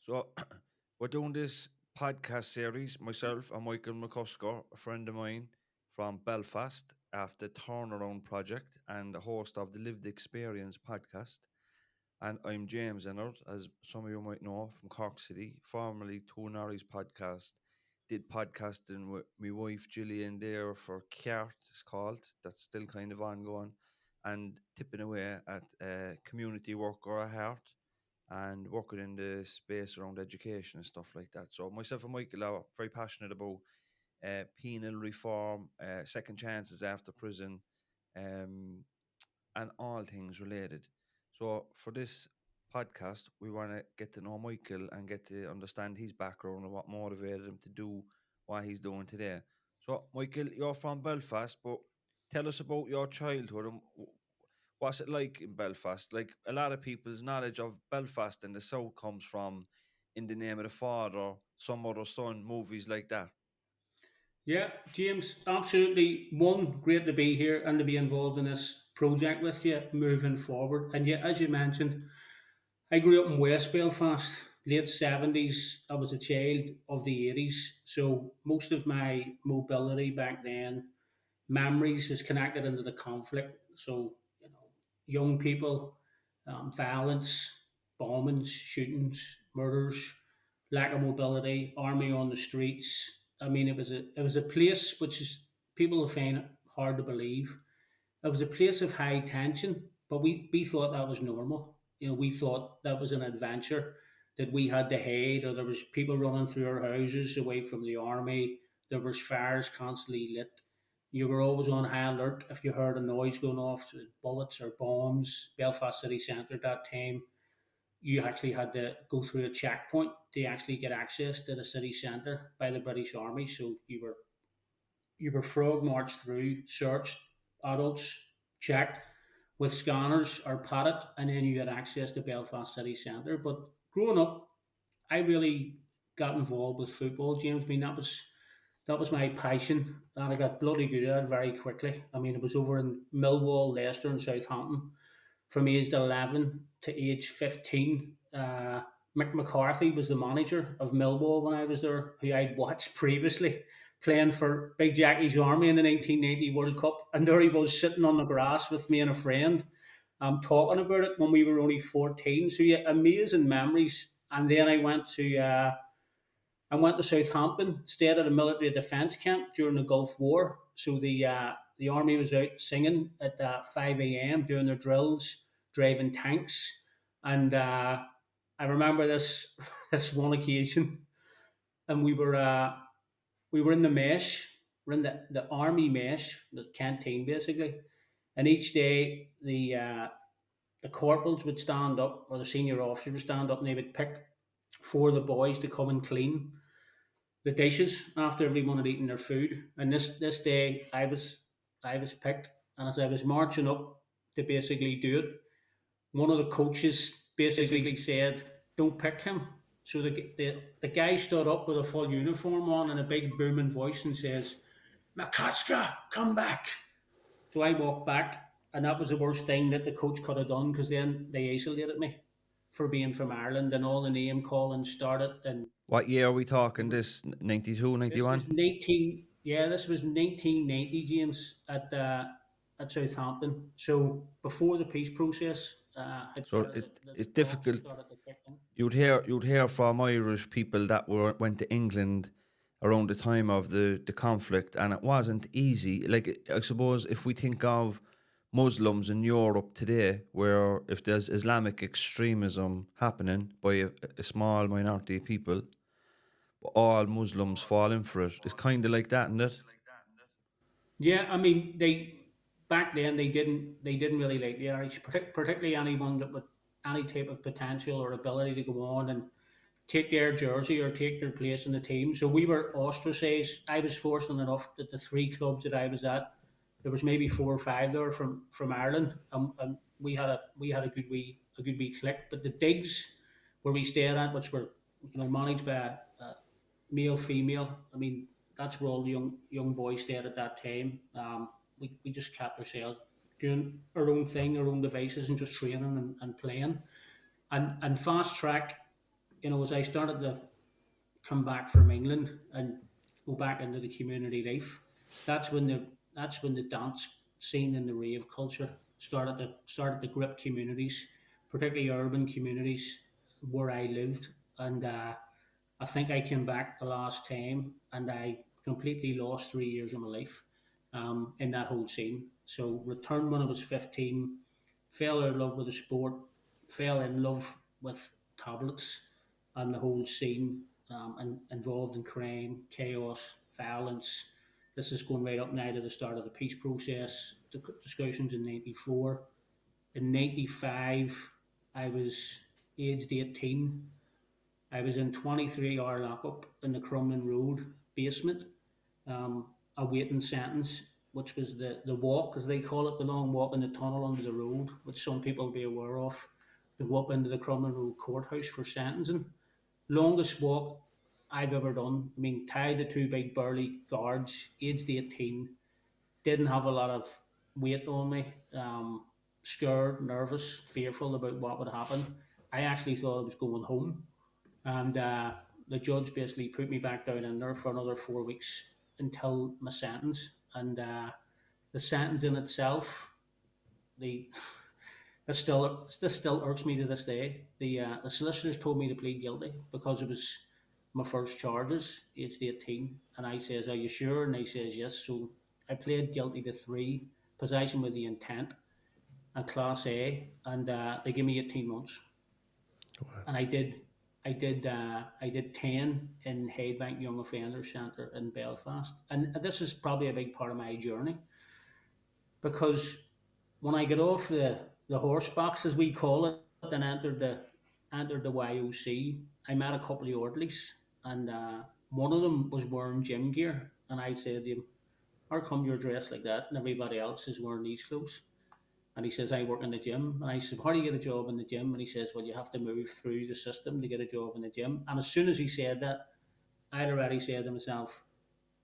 So we're doing this podcast series, myself and Michael McCusker, a friend of mine from Belfast, after Turnaround Project and the host of the Lived Experience podcast. And I'm James Leonard, as some of you might know, from Cork City, formerly Two Norries podcast. Did podcasting with my wife Gillian there for Cart, it's called. That's still kind of ongoing. And tipping away at community worker at heart and working in the space around education and stuff like that. So myself and Michael are very passionate about penal reform, second chances after prison, um, and all things related. So for this podcast, we want to get to know Michael and get to understand his background and what motivated him to do what he's doing today. So Michael, you're from Belfast, but tell us about your childhood and what's it like in Belfast? Like a lot of people's knowledge of Belfast and the South comes from In the Name of the Father, Some Other Son, movies like that. Yeah, James, absolutely. One, great to be here and to be involved in this project with you moving forward. And yeah, as you mentioned, I grew up in West Belfast, late 70s. I was a child of the 80s. So most of my mobility back then, memories is connected into the conflict. So, young people, violence, bombings, shootings, murders, lack of mobility, army on the streets. I mean, it was a place which is people find it hard to believe. It was a place of high tension, but we thought that was normal. We thought that was an adventure that we had to hide, or there was people running through our houses away from the army. There was fires constantly lit. You were always on high alert if you heard a noise going off, so bullets or bombs. Belfast city centre at that time, you actually had to go through a checkpoint to actually get access to the city centre by the British Army. So you were frog marched through, searched, adults checked with scanners or patted, and then you had access to Belfast city centre. But growing up, I really got involved with football, James. I mean, that was my passion, and I got bloody good at it very quickly. I mean, it was over in Millwall, Leicester, and Southampton from age 11 to age 15. Mick McCarthy was the manager of Millwall when I was there, who I'd watched previously playing for Big Jackie's Army in the 1990 World Cup. And there he was sitting on the grass with me and a friend, talking about it when we were only 14. So, yeah, amazing memories. And then I went to Southampton, stayed at a military defence camp during the Gulf War. So the army was out singing at 5 a.m. doing their drills, driving tanks, and I remember this this one occasion, and we were in the mesh, we're in the army mesh, the canteen basically, and each day the corporals would stand up or the senior officers would stand up and they would pick four of the boys to come and clean the dishes after everyone had eaten their food. And this day, I was picked, and as I was marching up to basically do it, one of the coaches basically said, "Don't pick him." So the guy stood up with a full uniform on and a big booming voice and says, "McCusker, come back." So I walked back, and that was the worst thing that the coach could have done because then they isolated me for being from Ireland, and all the name calling started. And What year are we talking? This 92, This was 91. 19, yeah, this was 1990, James, at Southampton. So before the peace process had So started, the it's clocks had difficult. started to tick in. You'd hear from Irish people that went to England around the time of the conflict, and it wasn't easy. Like I suppose if we think of Muslims in Europe today, where if there's Islamic extremism happening by a small minority of people, but all Muslims fall in for it, it's kind of like that, isn't it? Yeah, I mean they back then they didn't really like the Irish, particularly anyone that with any type of potential or ability to go on and take their jersey or take their place in the team. So we were ostracised. I was fortunate enough that the three clubs that I was at, there was maybe four or five there from Ireland, and we had a good wee click. But the digs where we stayed at, which were managed by male female, I mean that's where all the young boys stayed at that time. We just kept ourselves doing our own thing, our own devices, and just training and playing. And fast track. as I started to come back from England and go back into the community life, that's when the dance scene and the rave culture started to grip communities, particularly urban communities where I lived. And I think I came back the last time and I completely lost 3 years of my life in that whole scene. So returned when I was 15, fell out of love with the sport, fell in love with tablets and the whole scene, and involved in crime, chaos, violence. This is going right up now to the start of the peace process, the discussions in '94. In '95, I was aged 18. I was in 23-hour lockup in the Crumlin Road basement, um, awaiting sentence, which was the walk, as they call it, the long walk in the tunnel under the road, which some people will be aware of, to go up into the Crumlin Road courthouse for sentencing. Longest walk I've ever done. I mean, tied to two big burly guards, aged 18, didn't have a lot of weight on me, scared, nervous, fearful about what would happen. I actually thought I was going home, and the judge basically put me back down in there for another 4 weeks until my sentence. And the sentence in itself, the this still irks me to this day. The solicitors told me to plead guilty because it was my first charges, aged 18, and I says, "Are you sure?" And they says, "Yes." So I pled guilty to three: possession with the intent and Class A, and they gave me 18 months. And I did 10 in Haybank Young Offenders Centre in Belfast, and this is probably a big part of my journey because when I got off the horse box, as we call it, and entered the YOC, I met a couple of orderlies, and one of them was wearing gym gear, and I said to him, "How come you're dressed like that, and everybody else is wearing these clothes?" And he says, "I work in the gym." And I said, "How do you get a job in the gym?" And he says, "Well, you have to move through the system to get a job in the gym." And as soon as he said that, I'd already said to myself,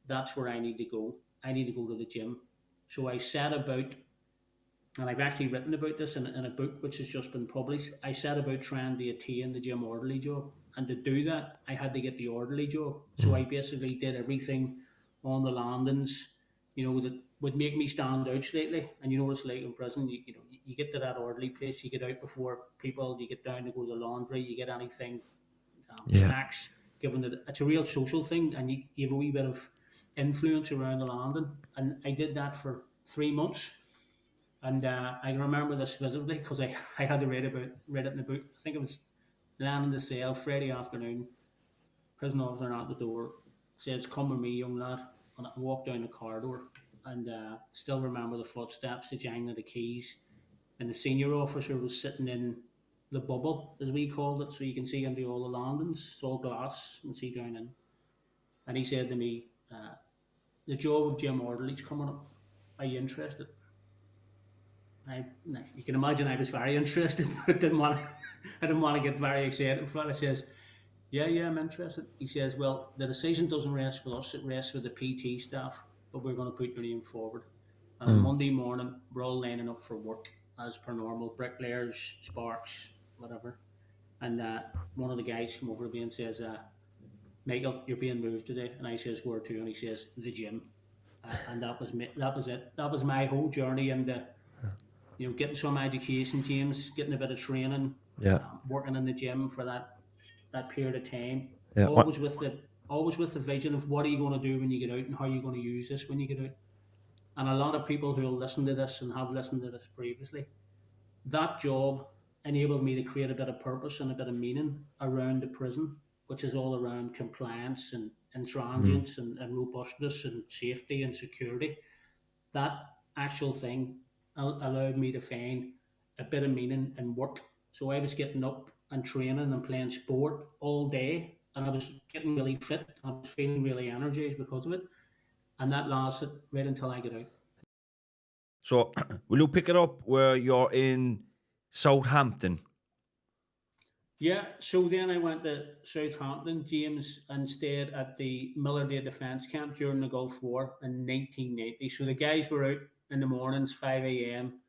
that's where I need to go. I need to go to the gym. So I set about, and I've actually written about this in a book which has just been published. I set about trying to attain the gym orderly job. And to do that, I had to get the orderly job. So I basically did everything on the landings, that would make me stand out slightly. And you know what it's like in prison. You get to that orderly place, you get out before people, you get down to go to the laundry, you get anything, Yeah. snacks, given that it's a real social thing and you have a wee bit of influence around the landing. And I did that for 3 months. And I remember this vividly because I had to read it in the book. I think it was landing in the cell Friday afternoon. Prison officer at the door says, "Come with me, young lad." And I walked down the corridor and still remember the footsteps, the jangling of the keys. And the senior officer was sitting in the bubble, as we called it, so you can see into all the landings. It's all glass and see down in. And he said to me, "The job of gym orderly's coming up. Are you interested?" You can imagine I was very interested, but I didn't want to get very excited for it. I says, "Yeah, I'm interested." He says, "Well, the decision doesn't rest with us; it rests with the PT staff. But we're going to put your name forward." And on Mm. Monday morning, we're all lining up for work as per normal, bricklayers, sparks, whatever. And one of the guys come over to me and says, "Michael, you're being moved today." And I says, "Where to?" And he says, "The gym." And that was me. That was it. That was my whole journey into getting some education, James, getting a bit of training, Yeah. working in the gym for that period of time. Yeah. What? Always with the vision of what are you going to do when you get out and how are you going to use this when you get out. And a lot of people who will listen to this and have listened to this previously, that job enabled me to create a bit of purpose and a bit of meaning around the prison, which is all around compliance and Mm. transience and robustness and safety and security. That actual thing allowed me to find a bit of meaning in work. So I was getting up and training and playing sport all day, and I was getting really fit. I was feeling really energized because of it, and that lasted right until I got out. So, will you pick it up where you're in Southampton? Yeah, so then I went to Southampton, James, and stayed at the Miller Day Defence Camp during the Gulf War in 1990. So the guys were out in the mornings, 5 a.m.,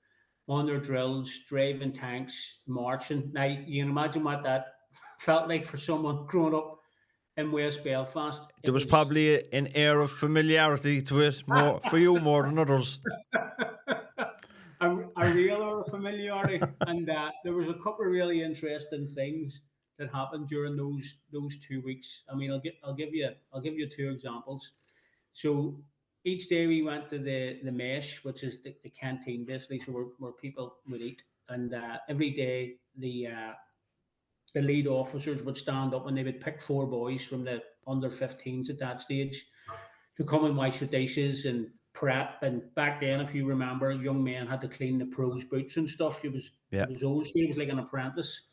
on their drills, driving tanks, marching. Now, you can imagine what that felt like for someone growing up in West Belfast. There It was was probably an air of familiarity to it, more for you more than others. a real familiarity, and there was a couple of really interesting things that happened during those 2 weeks. I mean, I'll give you two examples. So each day we went to the mesh, which is the canteen basically, so where people would eat, and every day the lead officers would stand up and they would pick four boys from the under 15s at that stage to come and wash the dishes and prep. And back then, if you remember, young men had to clean the pros' boots and stuff. Yeah. It was old school. It was like an apprentice.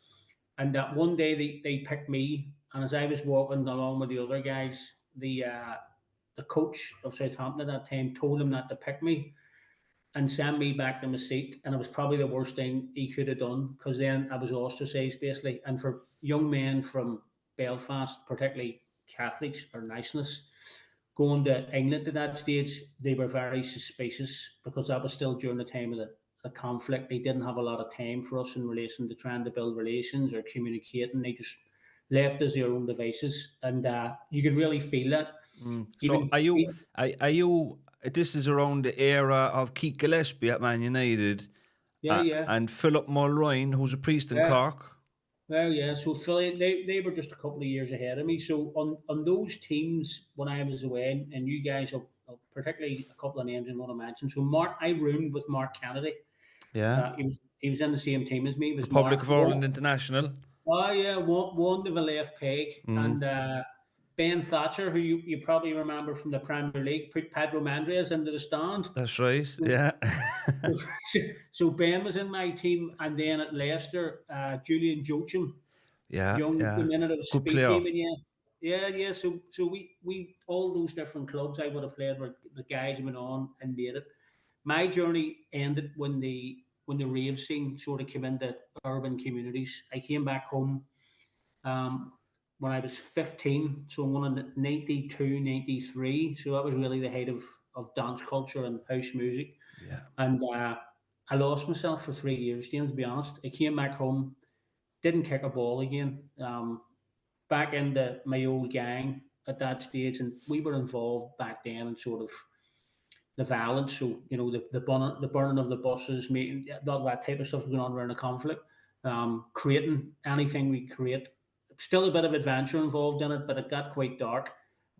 And that one day they picked me, and as I was walking along with the other guys, the coach of Southampton at that time told him not to pick me and send me back to my seat. And it was probably the worst thing he could have done, because then I was ostracised basically. And for young men from Belfast, particularly Catholics or nationalists, going to England at that stage, they were very suspicious, because that was still during the time of the conflict. They didn't have a lot of time for us in relation to trying to build relations or communicating. They just left us their own devices, and you could really feel that. So Even are you? This is around the era of Keith Gillespie at Man United, yeah, yeah, and Philip Mulroy, who's a priest in yeah. Cork. Well, yeah. So Philly, they were just a couple of years ahead of me. So on those teams when I was away, and you guys, particularly a couple of names I want to mention. So Mark, I roomed with Mark Kennedy. Yeah, He was in the same team as me. It was Republic Mark. of Ireland international. Oh yeah, won the left peg, Mm. and Ben Thatcher, who you probably remember from the Premier League, put Pedro Mendes into the stand. That's right. So, Yeah, so Ben was in my team, and then at Leicester, Julian Joachim, yeah, young yeah. came in at a Good speed player. game, and yeah. So we all those different clubs I would have played were the guys went on and made it. My journey ended when the rave scene sort of came into urban communities. I came back home um, when I was 15, so I'm going to 92, 93. So that was really the height of dance culture and house music. Yeah. And I lost myself for 3 years, James, to be honest. I came back home, didn't kick a ball again. Back into my old gang at that stage, and we were involved back then in sort of the violence. So the burning of the buses, making all that type of stuff going on around the conflict. Creating anything we create, still a bit of adventure involved in it, but it got quite dark.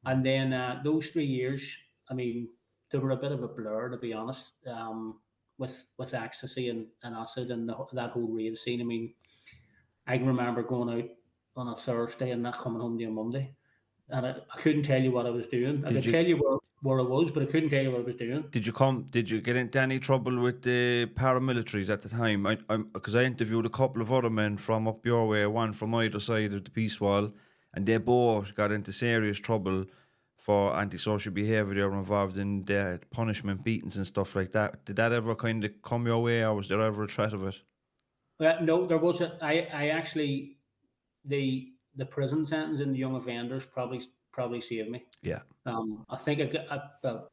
And then those 3 years, I mean, they were a bit of a blur, to be honest. With ecstasy and acid and that whole rave scene. I mean, I can remember going out on a Thursday and not coming home to a Monday. And I couldn't tell you what I was doing. I Did could you tell you where I was, but I couldn't tell you what I was doing. Did you get into any trouble with the paramilitaries at the time? Because I interviewed a couple of other men from up your way, one from either side of the peace wall, and they both got into serious trouble for antisocial behaviour. They were involved in their punishment, beatings, and stuff like that. Did that ever kind of come your way, or was there ever a threat of it? No, there was I actually the prison sentence and the young offenders probably saved me. Yeah. I think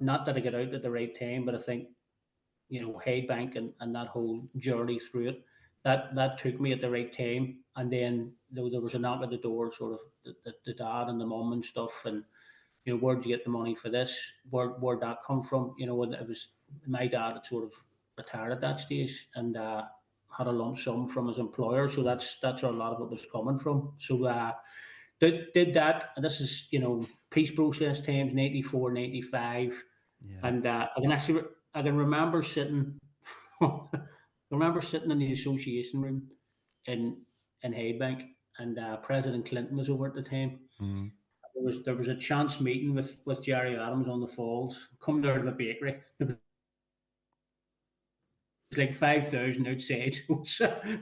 not that I got out at the right time, but I think Hyde Bank and that whole journey through it, that took me at the right time. And then there was a knock at the door, sort of the dad and the mum and stuff, and where'd you get the money for this? Where'd that come from? And it was my dad had sort of retired at that stage, and had a lump sum from his employer, so that's where a lot of it was coming from. So did that, and this is peace process times 94, 95, Yeah. and I can remember sitting. I remember sitting in the association room in Haybank, and President Clinton was over at the time. Mm. There was a chance meeting with Jerry Adams on the Falls, coming out of a bakery. There was like 5,000 outside.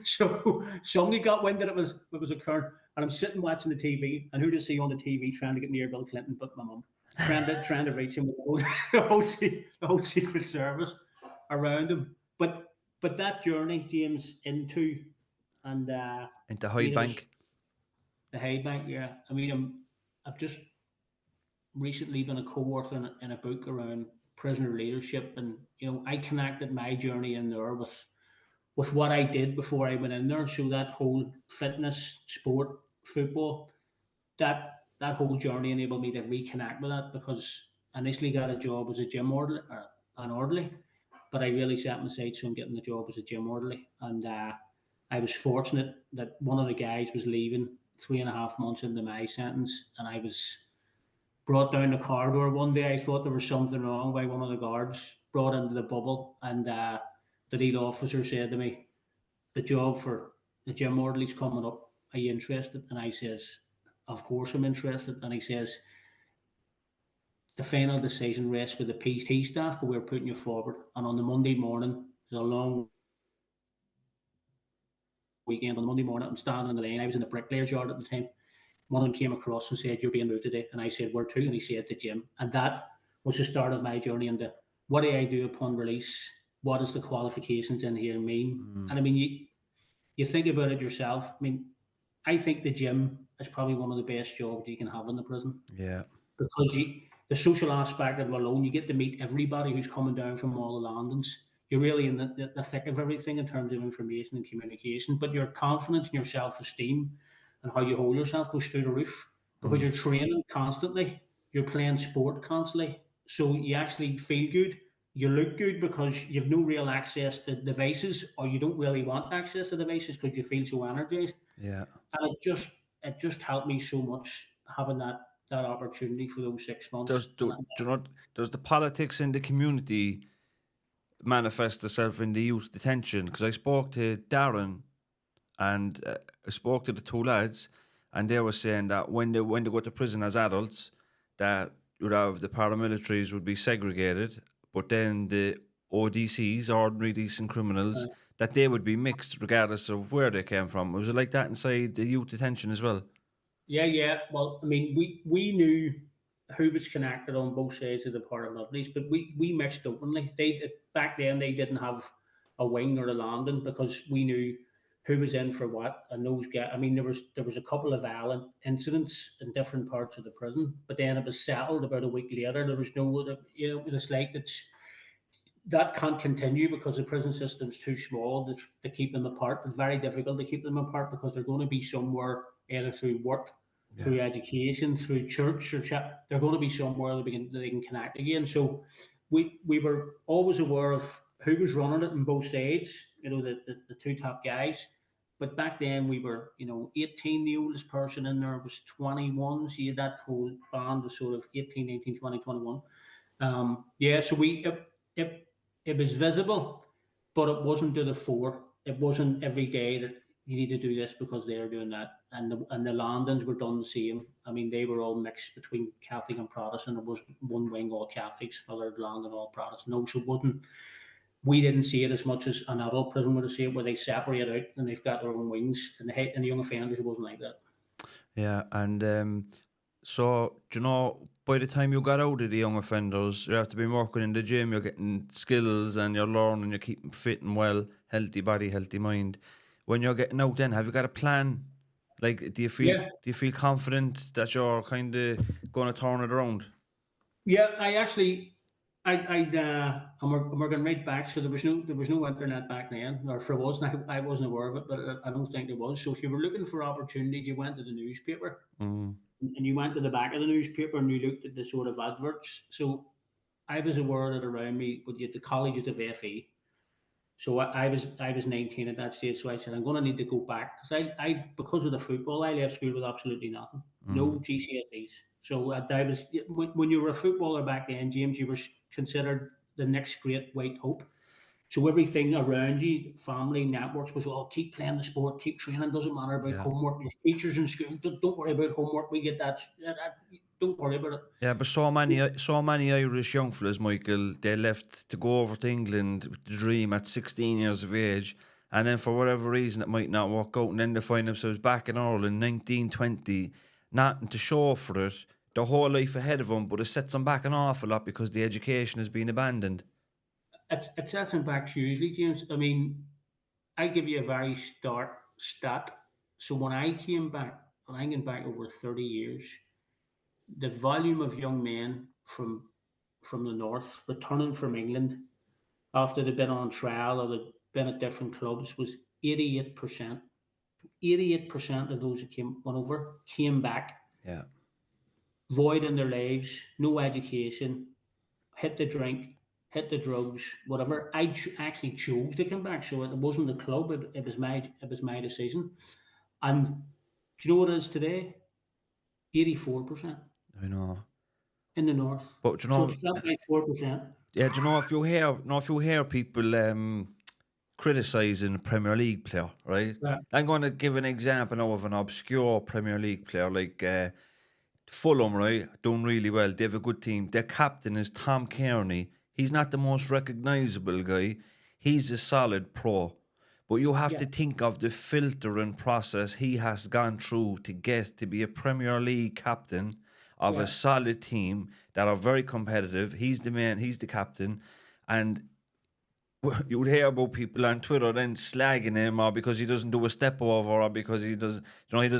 So somebody got wind that it was occurring, and I'm sitting watching the TV, and who do I see on the TV trying to get near Bill Clinton but my mum, trying to reach him with the whole Secret Service around him. But that journey, James, into and Into I Hyde mean, it was Bank. the Hyde Bank. Yeah, I mean, I've just recently been a co-author in a book around prisoner leadership, and I connected my journey in there with what I did before I went in there. So that whole fitness, sport, football, that whole journey enabled me to reconnect with that because I initially got a job as a gym orderly, an orderly, but I really set my sights on getting the job as a gym orderly, and I was fortunate that one of the guys was leaving 3.5 months into my sentence, and I was brought down the corridor one day. I thought there was something wrong by one of the guards, brought into the bubble, and the lead officer said to me, "The job for the gym orderly's coming up. Are you interested?" And I says, "Of course I'm interested." And he says, "The final decision rests with the PT staff, but we're putting you forward." And on the Monday morning, there's a long weekend. On the Monday morning, I'm standing in the lane. I was in the bricklayer's yard at the time. One of them came across and said, "You're being moved today." And I said, "Where to?" And he said, "The gym." And that was the start of my journey into what do I do upon release? What does the qualifications in here mean? Mm. And I mean, you think about it yourself. I mean, I think the gym is probably one of the best jobs you can have in the prison Yeah. because the social aspect of it alone, you get to meet everybody who's coming down from all the landings. You're really in the thick of everything in terms of information and communication, but your confidence and your self esteem and how you hold yourself goes through the roof because Mm. you're training constantly, you're playing sport constantly. So you actually feel good, you look good because you've no real access to devices or you don't really want access to devices because you feel so energized. Yeah. And it just helped me so much having that opportunity for those 6 months. Does do not does the politics in the community manifest itself in the youth detention? Because I spoke to Darren and I spoke to the two lads, and they were saying that when they go to prison as adults, that you'd have the paramilitaries would be segregated, but then the ODCs, ordinary decent criminals, that they would be mixed regardless of where they came from. Was it like that inside the youth detention as well? Yeah, yeah. Well, I mean, we knew who was connected on both sides of the paramilitaries, but we mixed openly. Back then they didn't have a wing or a landing because we knew who was in for what, and those guys. I mean, there was a couple of violent incidents in different parts of the prison, but then it was settled about a week later. There was no, it's like that can't continue because the prison system's too small to keep them apart. It's very difficult to keep them apart because they're going to be somewhere either through work, Yeah. through education, through church or chat. They're going to be somewhere they can connect again. So we were always aware of who was running it on both sides. The two top guys. But back then we were, 18. The oldest person in there was 21. So you had that whole band was sort of 18, 19, 20, 21. Yeah, so it it was visible, but it wasn't to the fore. It wasn't every day that you need to do this because they're doing that, and the landings were done the same. I mean, they were all mixed between Catholic and Protestant. It was one wing all Catholics, other landing all Protestant. No, so it wasn't. We didn't see it as much as an adult prison would have seen it, where they separate out and they've got their own wings. And the young offenders it wasn't like that. Yeah, and so do you know by the time you got out of the young offenders, you have to be working in the gym. You're getting skills and you're learning. You're keeping fit and well, healthy body, healthy mind. When you're getting out, then have you got a plan? Like, Yeah, do you feel confident that you're kind of going to turn it around? yeah. I actually, I'm working right back. So there was no internet back then, or if there was, I wasn't aware of it, but I don't think there was. So if you were looking for opportunities, you went to the newspaper, Mm. and you went to the back of the newspaper and you looked at the sort of adverts. So I was aware that around me, with the colleges of FE. So I was 19 at that stage. So I said I'm going to need to go back because of the football I left school with absolutely nothing, Mm. no GCSEs. So I was when you were a footballer back then, James, you were considered the next great white hope. So everything around you, family, networks, was all keep playing the sport, keep training. Doesn't matter about Yeah. homework. There's teachers in school. Don't worry about homework. We get that. Don't worry about it. Yeah, but so many Irish young fellas, Michael, they left to go over to England with the dream at 16 years of age, and then for whatever reason it might not work out, and then they find themselves back in Ireland, 1920, nothing to show for it, their whole life ahead of them, but it sets them back an awful lot because the education has been abandoned. It sets them back hugely, James. I mean, I give you a very start stat. So when I came back, and I came back over 30 years, the volume of young men from the north returning from England after they'd been on trial or they'd been at different clubs was 88%. 88% of those that went over came back, Yeah. void in their lives, no education, hit the drink, hit the drugs, whatever. Actually chose to come back, so it wasn't the club. It was my decision. And do you know what it is today? 84% I know. in the north. But you So know, it's dropped by 4%. yeah, do you know if you hear people criticising a Premier League player, right? Yeah, I'm going to give an example now of an obscure Premier League player like Fulham, right? Doing really well. They have a good team. Their captain is Tom Kearney. He's not the most recognisable guy. He's a solid pro. But you have yeah, to think of the filtering process he has gone through to get to be a Premier League captain of a yeah, solid team that are very competitive. He's the man, he's the captain. And you would hear about people on Twitter then slagging him or because he doesn't do a step over or because he doesn't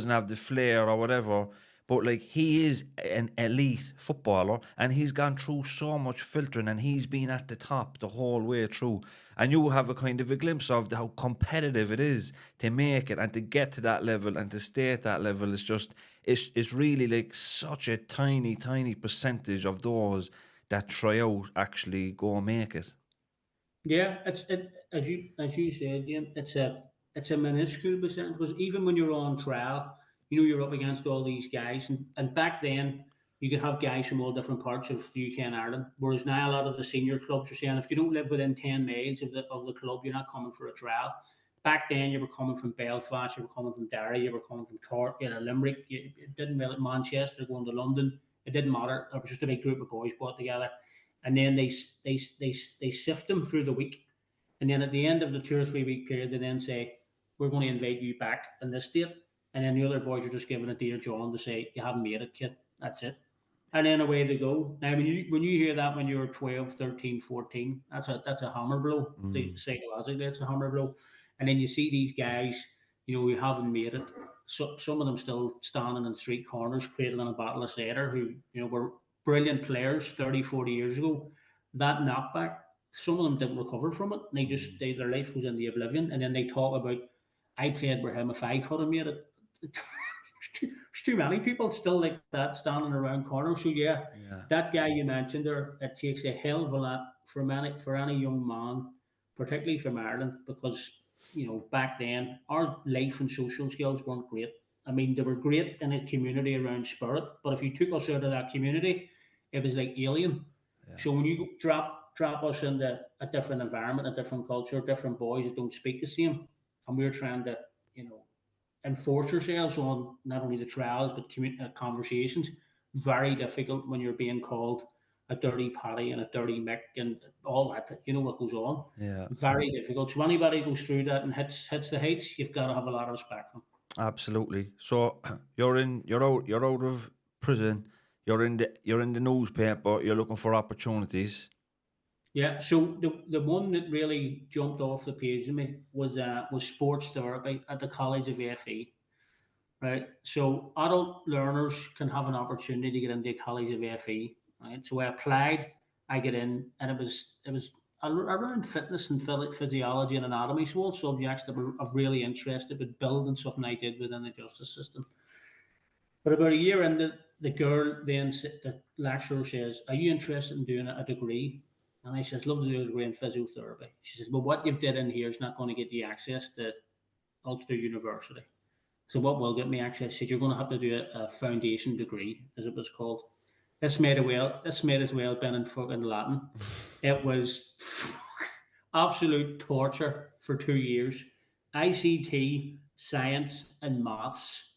have the flair or whatever. But like he is an elite footballer and he's gone through so much filtering and he's been at the top the whole way through. And you have a kind of a glimpse of how competitive it is to make it and to get to that level and to stay at that level. It's really like such a tiny, tiny percentage of those that try out actually go and make it. yeah. As you said, Jim. It's a minuscule percent because even when you're on trial, you're up against all these guys, and back then you could have guys from all different parts of the UK and Ireland. Whereas now a lot of the senior clubs are saying if you don't live within 10 miles of the club, you're not coming for a trial. Back then, you were coming from Belfast, you were coming from Derry, you were coming from Cork, you know, Limerick. It didn't really Manchester, going to London. It didn't matter. It was just a big group of boys brought together, and then they sift them through the week, and then at the end of the 2 or 3 week period, they then say we're going to invite you back in this date, and then the other boys are just giving a dear John to say you haven't made it, kid. That's it. And then away they go. Now, when you hear that when you're 12, 13, 14, that's a hammer blow. Mm. Psychologically, it's a hammer blow. And then you see these guys, who haven't made it. So some of them still standing in street corners, creating a battle of cider, who were brilliant players 30, 40 years ago. That knockback, some of them didn't recover from it. And their life goes into oblivion. And then they talk about, I played with him. If I could have made it, there's too many people still like that standing around corners. So yeah, Yeah. that guy you mentioned there, it takes a hell of a lot for any young man, particularly from Ireland, because back then our life and social skills weren't great. I mean, they were great in a community around spirit, but if you took us out of that community, it was like alien. Yeah. So when you drop us into a different environment, a different culture, different boys that don't speak the same, and we're trying to, you know, enforce yourselves on not only the trials but conversations. Very difficult when you're being called a dirty Paddy and a dirty Mick and all that. You know what goes on. Yeah. Very difficult. So anybody goes through that and hits the heights, you've got to have a lot of respect for them. Absolutely. So you're out of prison. You're in the newspaper. You're looking for opportunities. Yeah. So the one that really jumped off the page of me was sports therapy at the College of FE. Right. So adult learners can have an opportunity to get into College of FE. Right. So I applied, I get in, and it was around fitness and physiology and anatomy. So all subjects that were of really interested with building something I did within the justice system. But about a year in, the girl then the lecturer says, "Are you interested in doing a degree?" And I says, "Love to do a degree in physiotherapy." She says, "Well, what you've did in here is not going to get you access to Ulster University." So what will get me access? Said you're going to have to do a foundation degree, as it was called. This made as well been in fucking Latin. It was absolute torture for 2 years. ICT, science, and maths.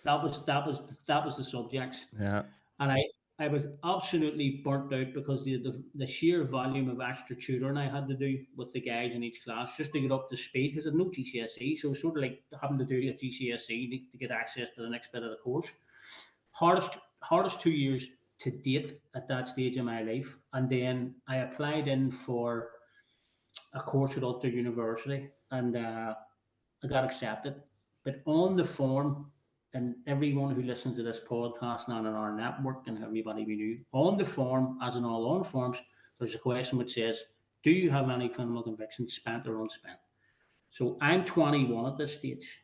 That was the subjects, Yeah. and I was absolutely burnt out because the sheer volume of extra tutoring I had to do with the guys in each class just to get up to speed because I had no GCSE, so it's sort of like having to do a GCSE to get access to the next bit of the course. Hardest 2 years to date at that stage in my life, and then I applied in for a course at Ulster University, and I got accepted. But on the form, and everyone who listens to this podcast now in our network and everybody we knew, on the form, as in all on forms, there's a question which says, "Do you have any criminal convictions, spent or unspent?" So I'm 21 at this stage.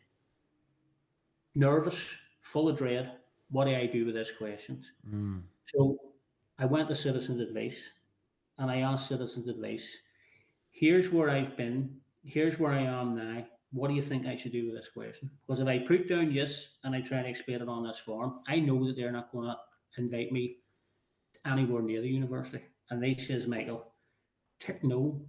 nervous, full of dread. What do I do with this questions? Mm. So I went to Citizens Advice and I asked Citizens Advice, here's where I've been, here's where I am now. What do you think I should do with this question? Because if I put down yes and I try to explain it on this form, I know that they're not going to invite me anywhere near the university. And they says, Michael, tick no,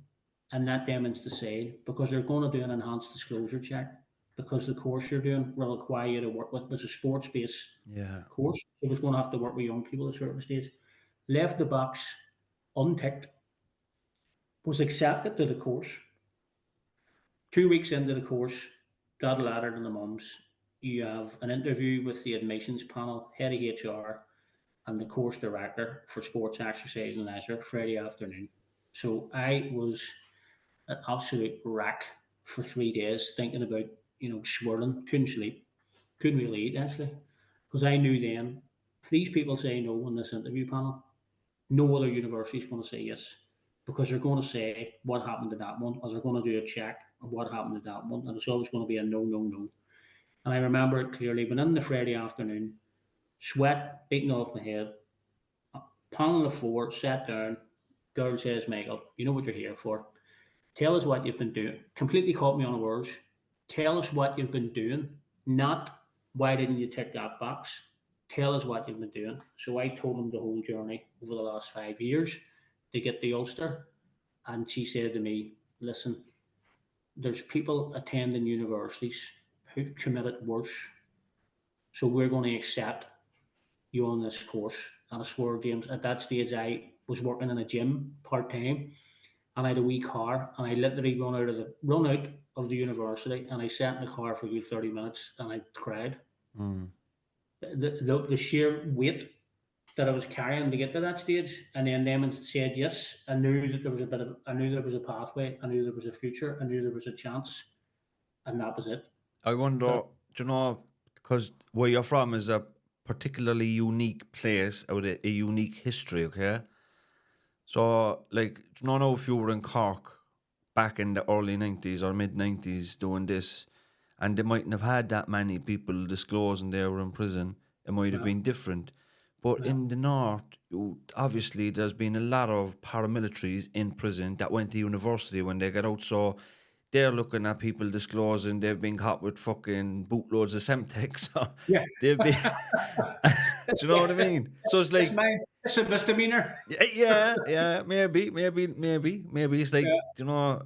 and that them to decide because they're going to do an enhanced disclosure check because the course you're doing will require you to work with was a sports based Yeah. course. It was going to have to work with young people at certain stage. Left the box unticked, was accepted to the course. 2 weeks into the course, got a letter to the mums. You have an interview with the admissions panel, head of HR, and the course director for sports, exercise, and leisure Friday afternoon. So I was an absolute wreck for 3 days thinking about, swirling. Couldn't sleep. Couldn't really eat actually. Because I knew then if these people say no in this interview panel, no other university is going to say yes. Because they're going to say what happened to that one, or they're going to do a check of what happened to that one, and it's always going to be a no, no, no. And I remember it clearly. But in the Friday afternoon, sweat beating off my head, panel of four, sat down. Girl says, Michael, you know what you're here for. Tell us what you've been doing. Completely caught me on words. Tell us what you've been doing, not why didn't you tick that box. Tell us what you've been doing. So I told him the whole journey over the last 5 years to get the Ulster. And she said to me, listen, there's people attending universities who've committed worse. So we're going to accept you on this course. And I swore, James, at that stage I was working in a gym part time and I had a wee car, and I literally run out of the university, and I sat in the car for a good 30 minutes, and I cried. Mm. The sheer weight that I was carrying to get to that stage, and then them said yes. I knew that there was I knew there was a pathway, I knew there was a future, I knew there was a chance, and that was it. I wonder, That's, do you know, because where you're from is a particularly unique place with a unique history, okay? So, like, do you know if you were in Cork back in the early 90s or mid 90s doing this, and they mightn't have had that many people disclosing they were in prison, it might have yeah, been different. But yeah, in the north, obviously, there's been a lot of paramilitaries in prison that went to university when they got out. So they're looking at people disclosing they've been caught with fucking bootloads of Semtex. So yeah. they've been, do you know what I mean? So it's It's like, my it's a misdemeanor. yeah, maybe. It's like, Yeah,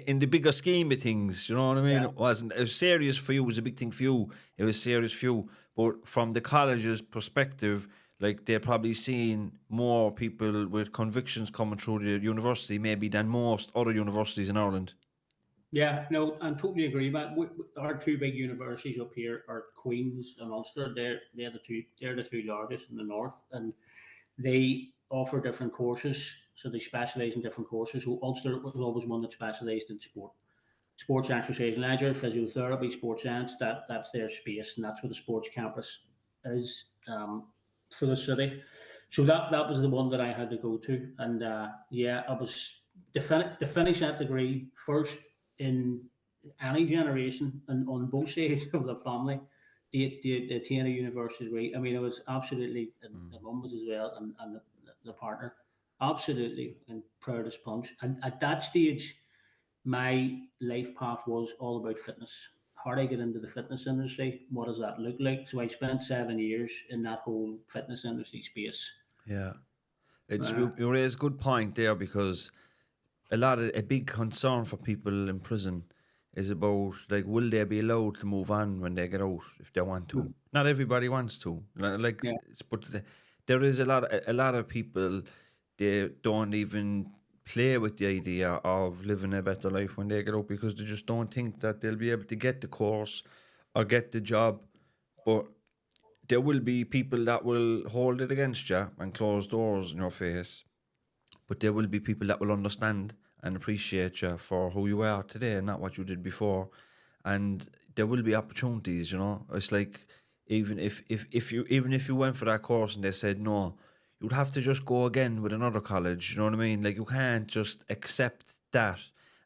in the bigger scheme of things, you know what I mean? yeah. It was serious for you, it was a big thing for you, it was serious for you. But from the college's perspective, like they're probably seeing more people with convictions coming through the university, maybe than most other universities in Ireland. Yeah, no, I totally agree. But our two big universities up here are Queens and Ulster. They're the two largest in the north, and they offer different courses. So they specialise in different courses. So Ulster was always one that specialised in sport, sports, exercise, and leisure, physiotherapy, sports science. That's their space, and that's where the sports campus is for the city. So that was the one that I had to go to, and yeah, I was to finish that degree first in any generation and on both sides of the family. The attain a university degree. I mean, it was absolutely, and Mm. the mum was as well, and the partner, absolutely, and proud as punch. And at that stage, my life path was all about fitness. How do I get into the fitness industry? What does that look like? So I spent 7 years in that whole fitness industry space. Yeah. It's Uh, you raise a good point there because a big concern for people in prison is about like will they be allowed to move on when they get out if they want to. Not everybody wants to. Like yeah, there is a lot of people they don't even play with the idea of living a better life when they get out because they just don't think that they'll be able to get the course or get the job. But there will be people that will hold it against you and close doors in your face, but there will be people that will understand and appreciate you for who you are today and not what you did before. And there will be opportunities, It's like even if you went for that course and they said no, you'd have to just go again with another college, you know what I mean? Like you can't just accept that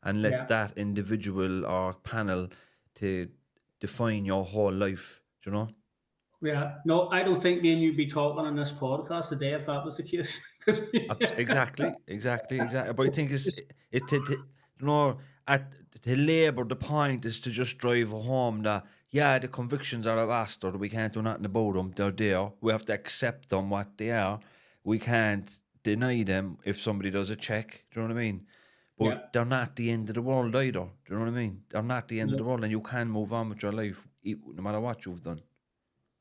and let yeah, that individual or panel to define your whole life. Do you know? Yeah. No, I don't think me and you'd be talking on this podcast today if that was the case. Exactly. But I think It's- it you know, at to labour the point is to just drive home that yeah, the convictions are a bastard. We can't do nothing about them. They're there. We have to accept them what they are. We can't deny them if somebody does a check. Do you know what I mean? But yeah. they're not the end of the world either. Do you know what I mean? They're not the end of the No. world, and you can move on with your life no matter what you've done.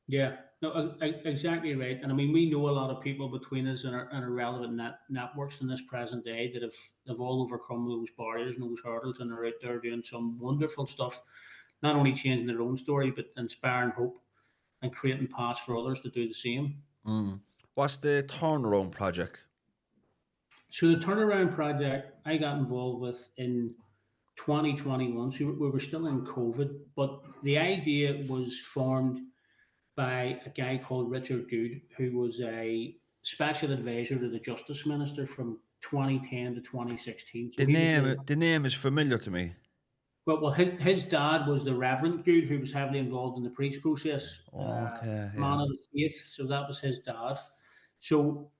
Yeah. No, exactly right. And I mean, we know a lot of people between us and our relevant networks in this present day that have all overcome those barriers and those hurdles and are out there doing some wonderful stuff, not only changing their own story, but inspiring hope and creating paths for others to do the same. Mm. What's the turnaround project? So the turnaround project I got involved with in 2021. So we were still in COVID, but the idea was formed by a guy called Richard Good, who was a special advisor to the Justice Minister from 2010 to 2016. So he was The name is familiar to me. his dad was the Reverend Good, who was heavily involved in the peace process, Okay, man yeah. of the faith. So that was his dad. So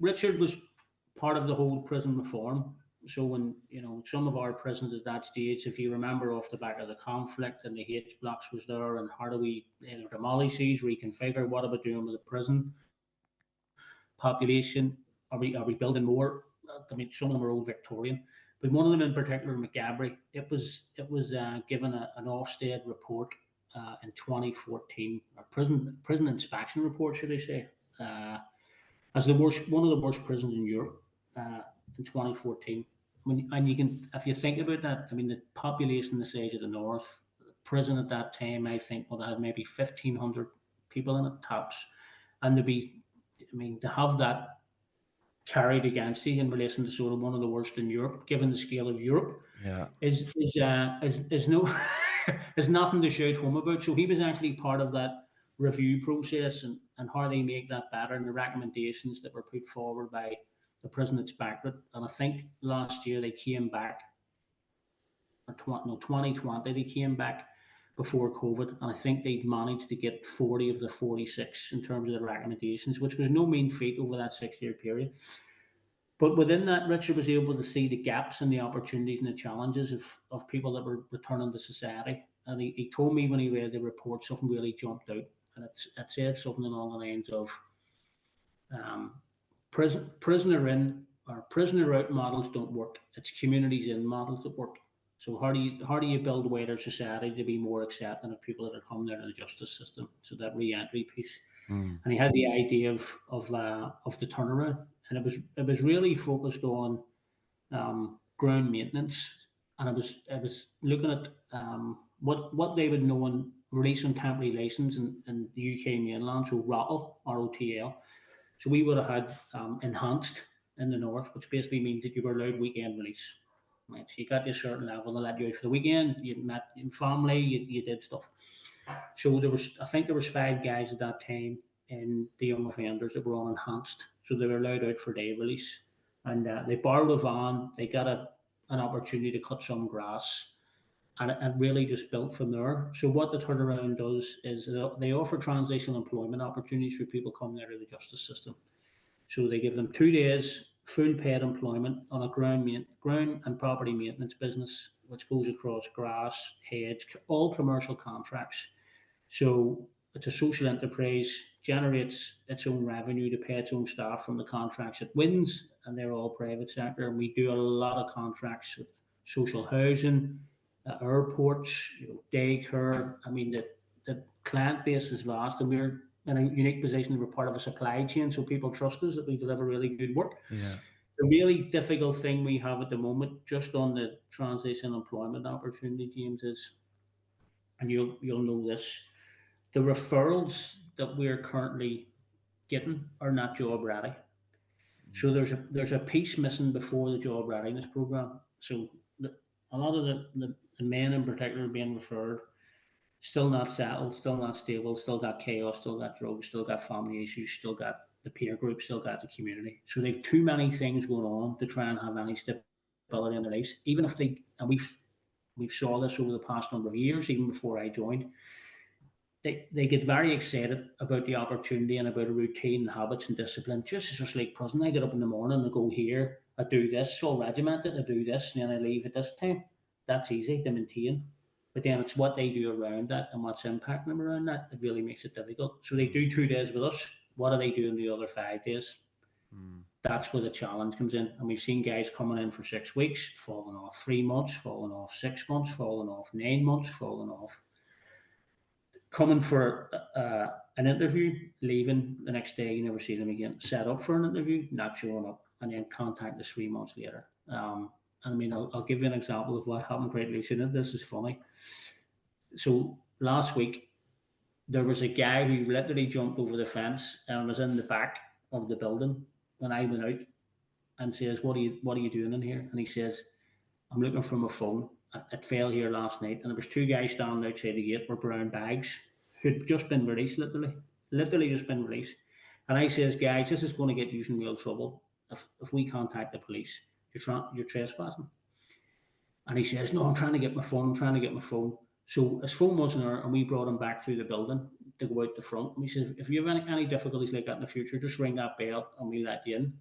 Richard was part of the whole prison reform. So when some of our prisons at that stage, if you remember off the back of the conflict and the H blocks was there, and how do we demolish these, reconfigure? What are we doing with the prison population? Are we building more? I mean, some of them are old Victorian, but one of them in particular, McGabry, it was given an Ofsted report in 2014, a prison inspection report, should I say, uh, as one of the worst prisons in Europe in 2014. And you can, if you think about that, I mean, the population the size of the north, the prison at that time, I think would have maybe 1,500 people in it tops, and I mean, to have that carried against you in relation to sort of one of the worst in Europe, given the scale of Europe, Yeah. is no is nothing to shout home about. So he was actually part of that review process and how they make that better and the recommendations that were put forward by the prison inspectorate. And I think last year they came back, or 2020 they came back before COVID, and I think they'd managed to get 40 of the 46 in terms of the recommendations, which was no mean feat over that 6 year period. But within that, Richard was able to see the gaps and the opportunities and the challenges of people that were returning to society. And he told me when he read the report, something really jumped out. And it said something along the lines of um, prisoner in or prisoner out models don't work. It's communities in models that work. So how do you build a wider society to be more accepting of people that are coming out of the justice system? So that re-entry piece, Mm. and he had the idea of the turnaround, and it was really focused on ground maintenance, and I was looking at what they would know in release on temporary license in the UK mainland, so ROTL. So we would have had enhanced in the north, which basically means that you were allowed weekend release. Right, so you got to a certain level, they let you out for the weekend. You met in family, you did stuff. So I think there was 5 guys at that time in the young offenders that were on enhanced, so they were allowed out for day release, and they borrowed a van. They got an opportunity to cut some grass, and it really just built from there. So what the turnaround does is they offer transitional employment opportunities for people coming out of the justice system. So they give them 2 days full paid employment on a ground and property maintenance business, which goes across grass, hedge, all commercial contracts. So it's a social enterprise, generates its own revenue to pay its own staff from the contracts it wins, and they're all private sector. And we do a lot of contracts with social housing, airports, daycare. I mean, the client base is vast, and we're in a unique position. We're part of a supply chain, so people trust us that we deliver really good work. Yeah. The really difficult thing we have at the moment, just on the transition employment opportunity, James, is, and you'll know this, the referrals that we're currently getting are not job ready. So there's a piece missing before the job readiness program. So a lot of the men in particular being referred, still not settled, still not stable, still got chaos, still got drugs, still got family issues, still got the peer group, still got the community. So they've too many things going on to try and have any stability in their lives. Even if they, and we've saw this over the past number of years, even before I joined, they get very excited about the opportunity and about a routine, habits, and discipline. Just like prison, I get up in the morning and go here, I do this, so regimented, I do this, and then I leave at this time. That's easy to maintain. But then it's what they do around that and what's impacting them around that that really makes it difficult. So they Mm, do 2 days with us. What are they doing the other 5 days? mm, That's where the challenge comes in. And we've seen guys coming in for 6 weeks, falling off 3 months, falling off 6 months, falling off 9 months, falling off, coming for an interview, leaving the next day, you never see them again. Set up for an interview, not showing up, and then contact us 3 months later. And I mean, I'll give you an example of what happened quite recently. This is funny. So last week, there was a guy who literally jumped over the fence and was in the back of the building when I went out and says, "What are you doing in here?" And he says, "I'm looking for my phone. It fell here last night." And there was two guys standing outside the gate with brown bags who'd just been released, literally just been released. And I says, "Guys, this is going to get you in real trouble if we contact the police. You're trespassing." And he says, "No, I'm trying to get my phone. I'm trying to get my phone." So his phone wasn't there, and we brought him back through the building to go out the front. And he says, "If you have any difficulties like that in the future, just ring that bell and we'll let you in."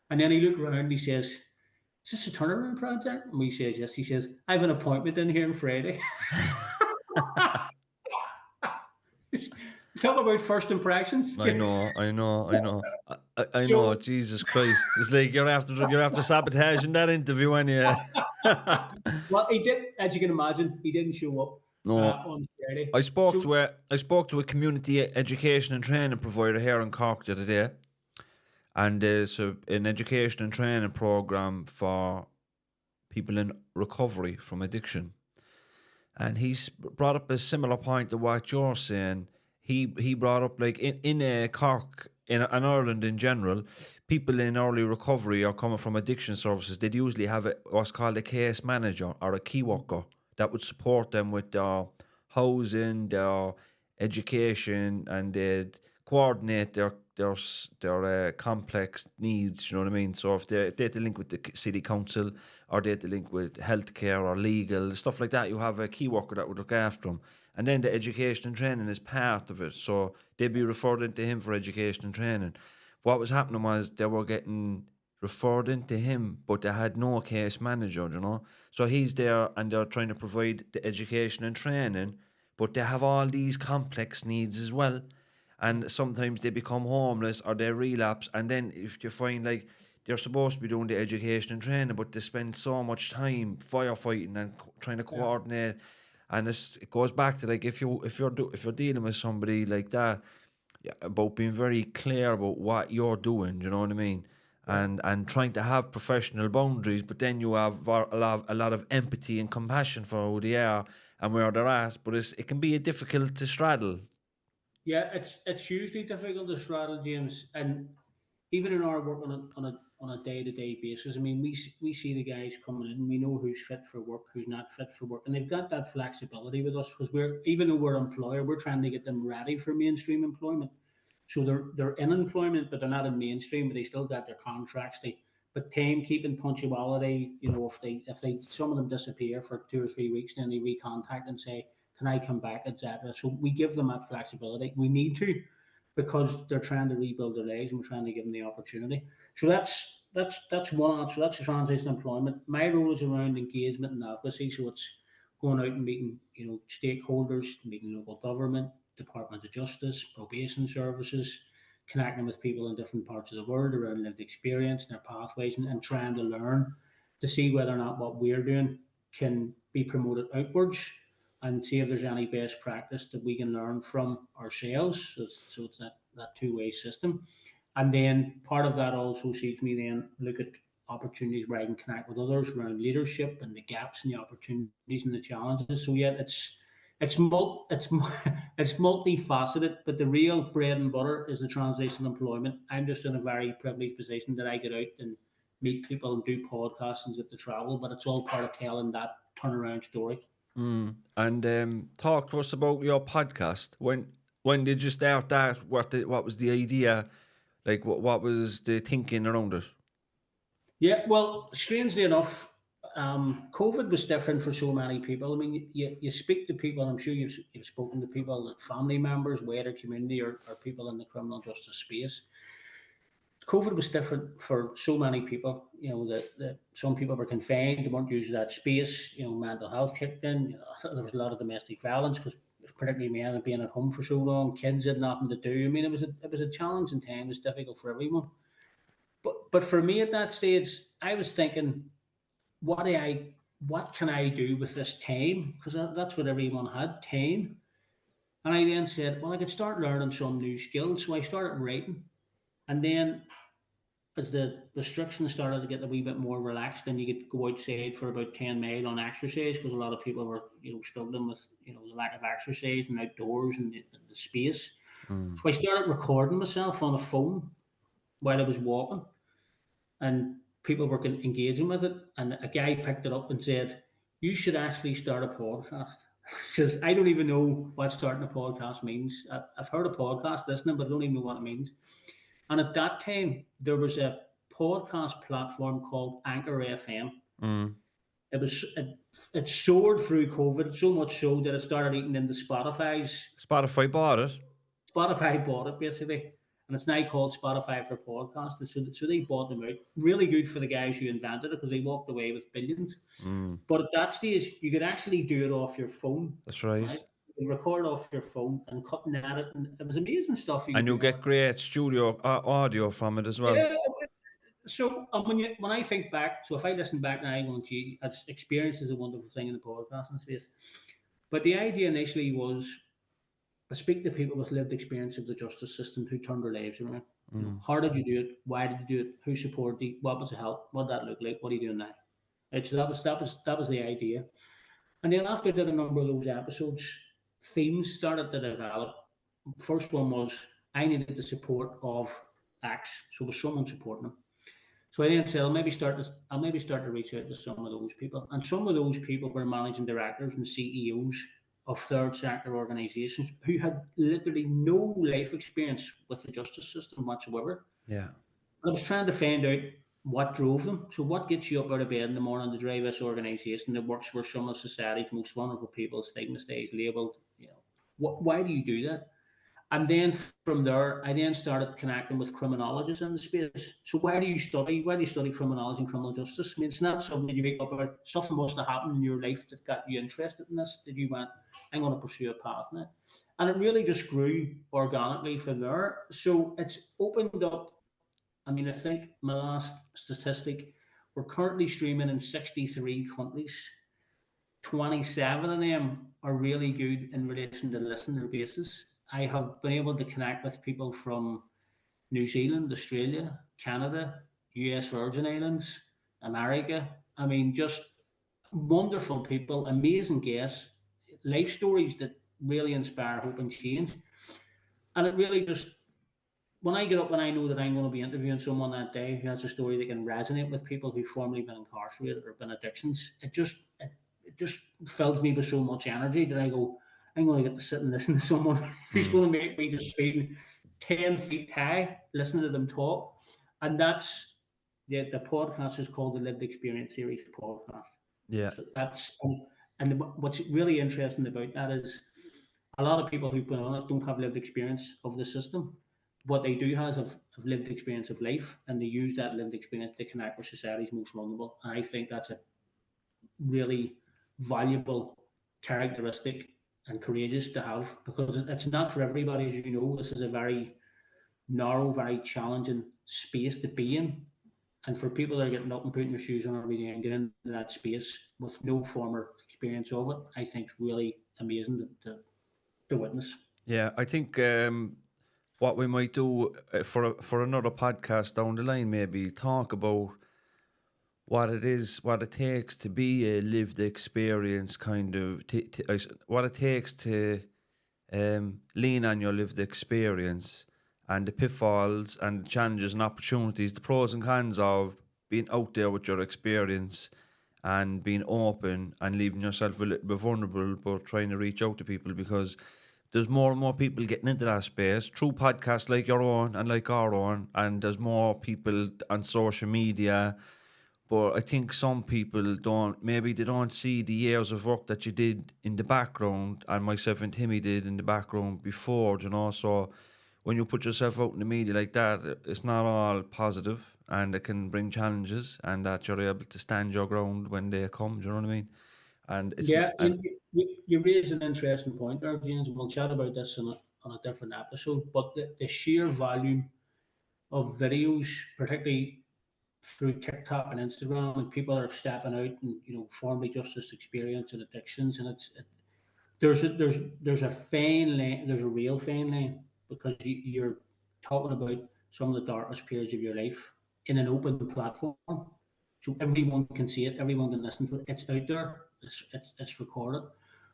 And then he looked around and he says, "Is this a turnaround project?" And we says, "Yes." He says, "I have an appointment in here on Friday." Talk about first impressions. I know. So, Jesus Christ, it's like you're after sabotaging that interview, and you. well, he did, as you can imagine, he didn't show up No, on Friday. I spoke So, to a community education and training provider here in Cork the other day, and there's an education and training program for people in recovery from addiction. And he's brought up a similar point to what you're saying. He brought up like in Cork in Ireland in general, people in early recovery or coming from addiction services. They'd usually have what's called a case manager or a key worker that would support them with their housing, their education, and they'd coordinate their complex needs. You know what I mean? So if they had to link with the city council or they had to link with healthcare or legal stuff like that, you have a key worker that would look after them. And then the education and training is part of it. So they'd be referred into him for education and training. What was happening was they were getting referred into him, but they had no case manager, you know. So he's there and they're trying to provide the education and training, but they have all these complex needs as well. And sometimes they become homeless or they relapse. And then if you find like they're supposed to be doing the education and training, but they spend so much time firefighting and trying to yeah, coordinate. And it goes back to like if you're dealing with somebody like that, yeah, about being very clear about what you're doing. You know what I mean? yeah. And trying to have professional boundaries, but then you have a lot of empathy and compassion for who they are and where they're at. But it can be difficult to straddle. Yeah, it's hugely difficult to straddle, James, and even in our work on a day to day basis. I mean, we see the guys coming in, we know who's fit for work, who's not fit for work, and they've got that flexibility with us because we're even though we're an employer, we're trying to get them ready for mainstream employment. So they're in employment, but they're not in mainstream, but they still got their contracts. But timekeeping, punctuality, if they some of them disappear for 2 or 3 weeks, then they recontact and say, "Can I come back?" etc. So we give them that flexibility. We need to because they're trying to rebuild their lives and we're trying to give them the opportunity. So that's one answer. That's the transition employment. My role is around engagement and advocacy. So it's going out and meeting, stakeholders, meeting local government, Department of Justice, probation services, connecting with people in different parts of the world around lived experience and their pathways and trying to learn to see whether or not what we're doing can be promoted outwards and see if there's any best practice that we can learn from ourselves. So it's that two-way system. And then part of that also sees me then look at opportunities where I can connect with others around leadership and the gaps and the opportunities and the challenges. So yeah, it's multifaceted, but the real bread and butter is the transition employment. I'm just in a very privileged position that I get out and meet people and do podcasts and get to travel, but it's all part of telling that turnaround story. And talk to us about your podcast. When did you start that? What was the idea? Like what was the thinking around it? Yeah, well, strangely enough, COVID was different for so many people. I mean, you speak to people, I'm sure you've spoken to people, family members, wider community, or people in the criminal justice space. COVID was different for so many people. You know, that some people were confined, they weren't using that space. You know, mental health kicked in. You know, there was a lot of domestic violence because, particularly men being at home for so long, kids had nothing to do. I mean, it was a challenging time. It was difficult for everyone. But for me at that stage, I was thinking, what do I what can I do with this time? Because that's what everyone had, time. And I then said, well, I could start learning some new skills. So I started writing, and then as the restrictions started to get a wee bit more relaxed, then you could go outside for about 10 mile on exercise because a lot of people were, struggling with, the lack of exercise and outdoors and the space. Mm. So I started recording myself on a phone while I was walking, and people were engaging with it. And a guy picked it up and said, "You should actually start a podcast." Because I don't even know what starting a podcast means. I've heard a podcast listening, but I don't even know what it means. And at that time, there was a podcast platform called Anchor FM. Mm. It soared through COVID so much so that it started eating into Spotify bought it. Spotify bought it basically, and it's now called Spotify for Podcasters. So they bought them out. Really good for the guys who invented it because they walked away with billions. Mm. But at that stage, you could actually do it off your phone. That's right. Right? You record off your phone and cut and edit, and it was amazing stuff. And you get great studio audio from it as well. Yeah. So when I think back, so if I listen back now, I'm going, gee, experience is a wonderful thing in the podcasting space. But the idea initially was, I speak to people with lived experience of the justice system who turned their lives around. How did you do it? Why did you do it? Who supported you? What was the help? What did that look like? What are you doing now? Right, so that was the idea. And then after I did a number of those episodes, themes started to develop. First one was I needed the support of X, so was someone supporting them. So I then said I'll maybe start to reach out to some of those people, and some of those people were managing directors and CEOs of third sector organisations who had literally no life experience with the justice system whatsoever. Yeah. I was trying to find out what drove them. So what gets you up out of bed in the morning to drive this organisation that works for some of society's most vulnerable people, stigmatised, labelled, why do you do that? And then from there, I then started connecting with criminologists in the space. So why do you study criminology and criminal justice? I mean, it's not something that you wake up about. Something must have happened in your life that got you interested in this, that you went, I'm going to pursue a path in it. And it really just grew organically from there. So it's opened up. I mean, I think my last statistic, we're currently streaming in 63 countries. 27 of them are really good in relation to listener bases. I have been able to connect with people from New Zealand, Australia, Canada, US Virgin Islands, America. I mean, just wonderful people, amazing guests, life stories that really inspire hope and change. And it really just, when I get up and I know that I'm going to be interviewing someone that day who has a story that can resonate with people who've formerly been incarcerated or been addictions, it just fills me with so much energy that I go, I'm going to get to sit and listen to someone who's going to make me just feel 10 feet high, listening to them talk. And that's, the podcast is called the Lived Experience Series podcast. Yeah. So and what's really interesting about that is a lot of people who've been on it don't have lived experience of the system. What they do have lived experience of life, and they use that lived experience to connect with society's most vulnerable. And I think that's a really valuable characteristic and courageous to have, because it's not for everybody. As you know, this is a very narrow, very challenging space to be in, and for people that are getting up and putting their shoes on every day and getting into that space with no former experience of it, I think it's really amazing to witness. Yeah, I think what we might do for another podcast down the line, maybe talk about what it takes to be a lived experience, kind of what it takes to lean on your lived experience and the pitfalls and challenges and opportunities, the pros and cons of being out there with your experience and being open and leaving yourself a little bit vulnerable, but trying to reach out to people, because there's more and more people getting into that space through podcasts like your own and like our own, and there's more people on social media But I think some people don't, maybe they don't see the years of work that you did in the background, and myself and Timmy did in the background before, So when you put yourself out in the media like that, it's not all positive, and it can bring challenges, and that you're able to stand your ground when they come. Do you know what I mean? And it's Yeah, and you raise an interesting point there, James. We'll chat about this on a different episode. But the sheer volume of videos, particularly through TikTok and Instagram, and people are stepping out and formally justice experience and addictions, and there's a fine line, there's a real fine line because you're talking about some of the darkest periods of your life in an open platform, so everyone can see it, everyone can listen to it. It's out there, it's recorded.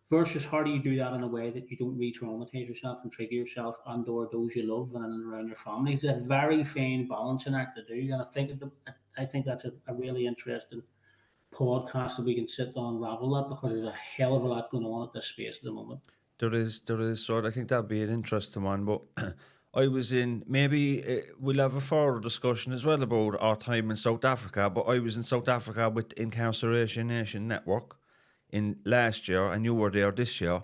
Versus how do you do that in a way that you don't re-traumatize yourself and trigger yourself and or those you love and around your family? It's a very fine balancing act to do, and I think that's a really interesting podcast that we can sit down and unravel that because there's a hell of a lot going on at this space at the moment. there is. So I think that'd be an interesting one. But I was in, maybe we'll have a further discussion as well about our time in South Africa. But I was in South Africa with Incarceration Nation Network in last year, and you were there this year.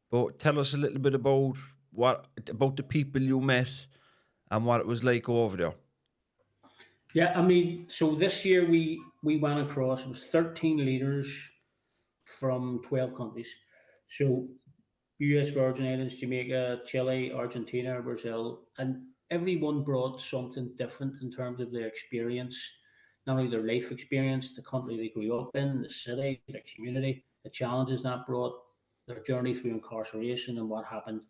But tell us a little bit about the people you met and what it was like over there. Yeah, I mean, so this year we went across. It was 13 leaders from 12 countries. So U.S. Virgin Islands, Jamaica, Chile, Argentina, Brazil, and everyone brought something different in terms of their experience, not only their life experience, the country they grew up in, the city, the community, the challenges that brought, their journey through incarceration and what happened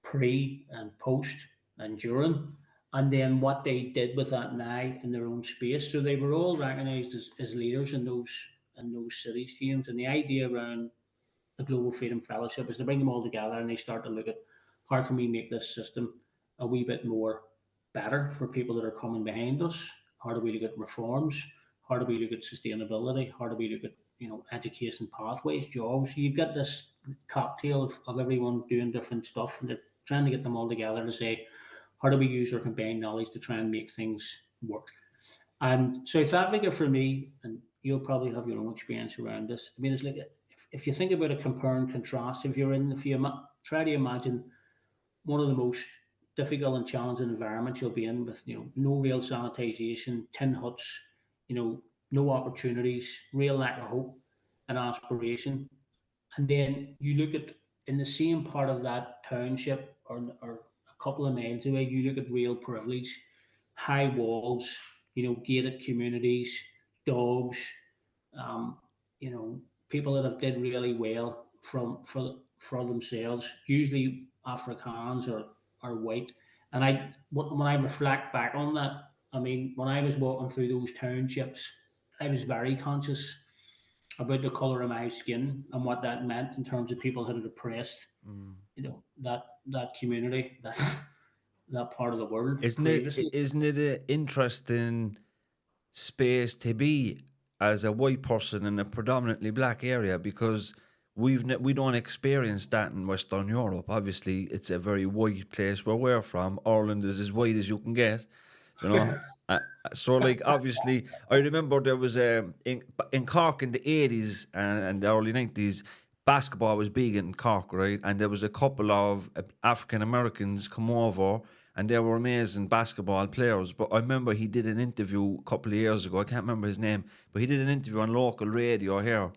pre and post and during, and then what they did with that now in their own space. So they were all recognised as leaders in those cities, James. And the idea around the Global Freedom Fellowship is to bring them all together and they start to look at how can we make this system a wee bit more better for people that are coming behind us. How do we look at reforms? How do we look at sustainability? How do we look at education pathways, jobs? So you've got this cocktail of everyone doing different stuff, and they're trying to get them all together to say, how do we use our combined knowledge to try and make things work? And South Africa for me, and you'll probably have your own experience around this. I mean, it's like if you think about a compare and contrast, if you try to imagine one of the most difficult and challenging environments you'll be in with no real sanitation, tin huts, you know no opportunities, real lack of hope and aspiration, and then you look at in the same part of that township or a couple of miles away, you look at real privilege, high walls, gated communities, dogs, um, you know, people that have did really well for themselves, usually Afrikaans or white. And when I reflect back on that, I mean, when I was walking through those townships, I was very conscious about the color of my skin and what that meant in terms of people who had oppressed, Mm. that community, that part of the world Isn't it? previously. Isn't it an interesting space to be as a white person in a predominantly black area, because we don't experience that in Western Europe. Obviously, it's a very white place where we're from. Ireland is as white as you can get, you know. So, like, obviously, I remember there was in Cork in the 80s and the early 90s, basketball was big in Cork, right? And there was a couple of African Americans come over, and they were amazing basketball players. But I remember he did an interview a couple of years ago. I can't remember his name, but he did an interview on local radio here,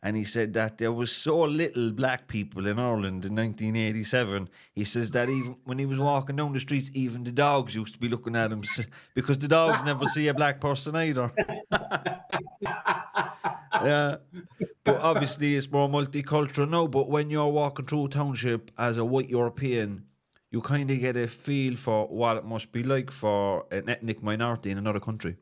and he said that there was so little black people in Ireland in 1987. He says that even when he was walking down the streets, even the dogs used to be looking at him because the dogs never see a black person either. Yeah, but obviously it's more multicultural now. But when you're walking through a township as a white European, you kind of get a feel for what it must be like for an ethnic minority in another country.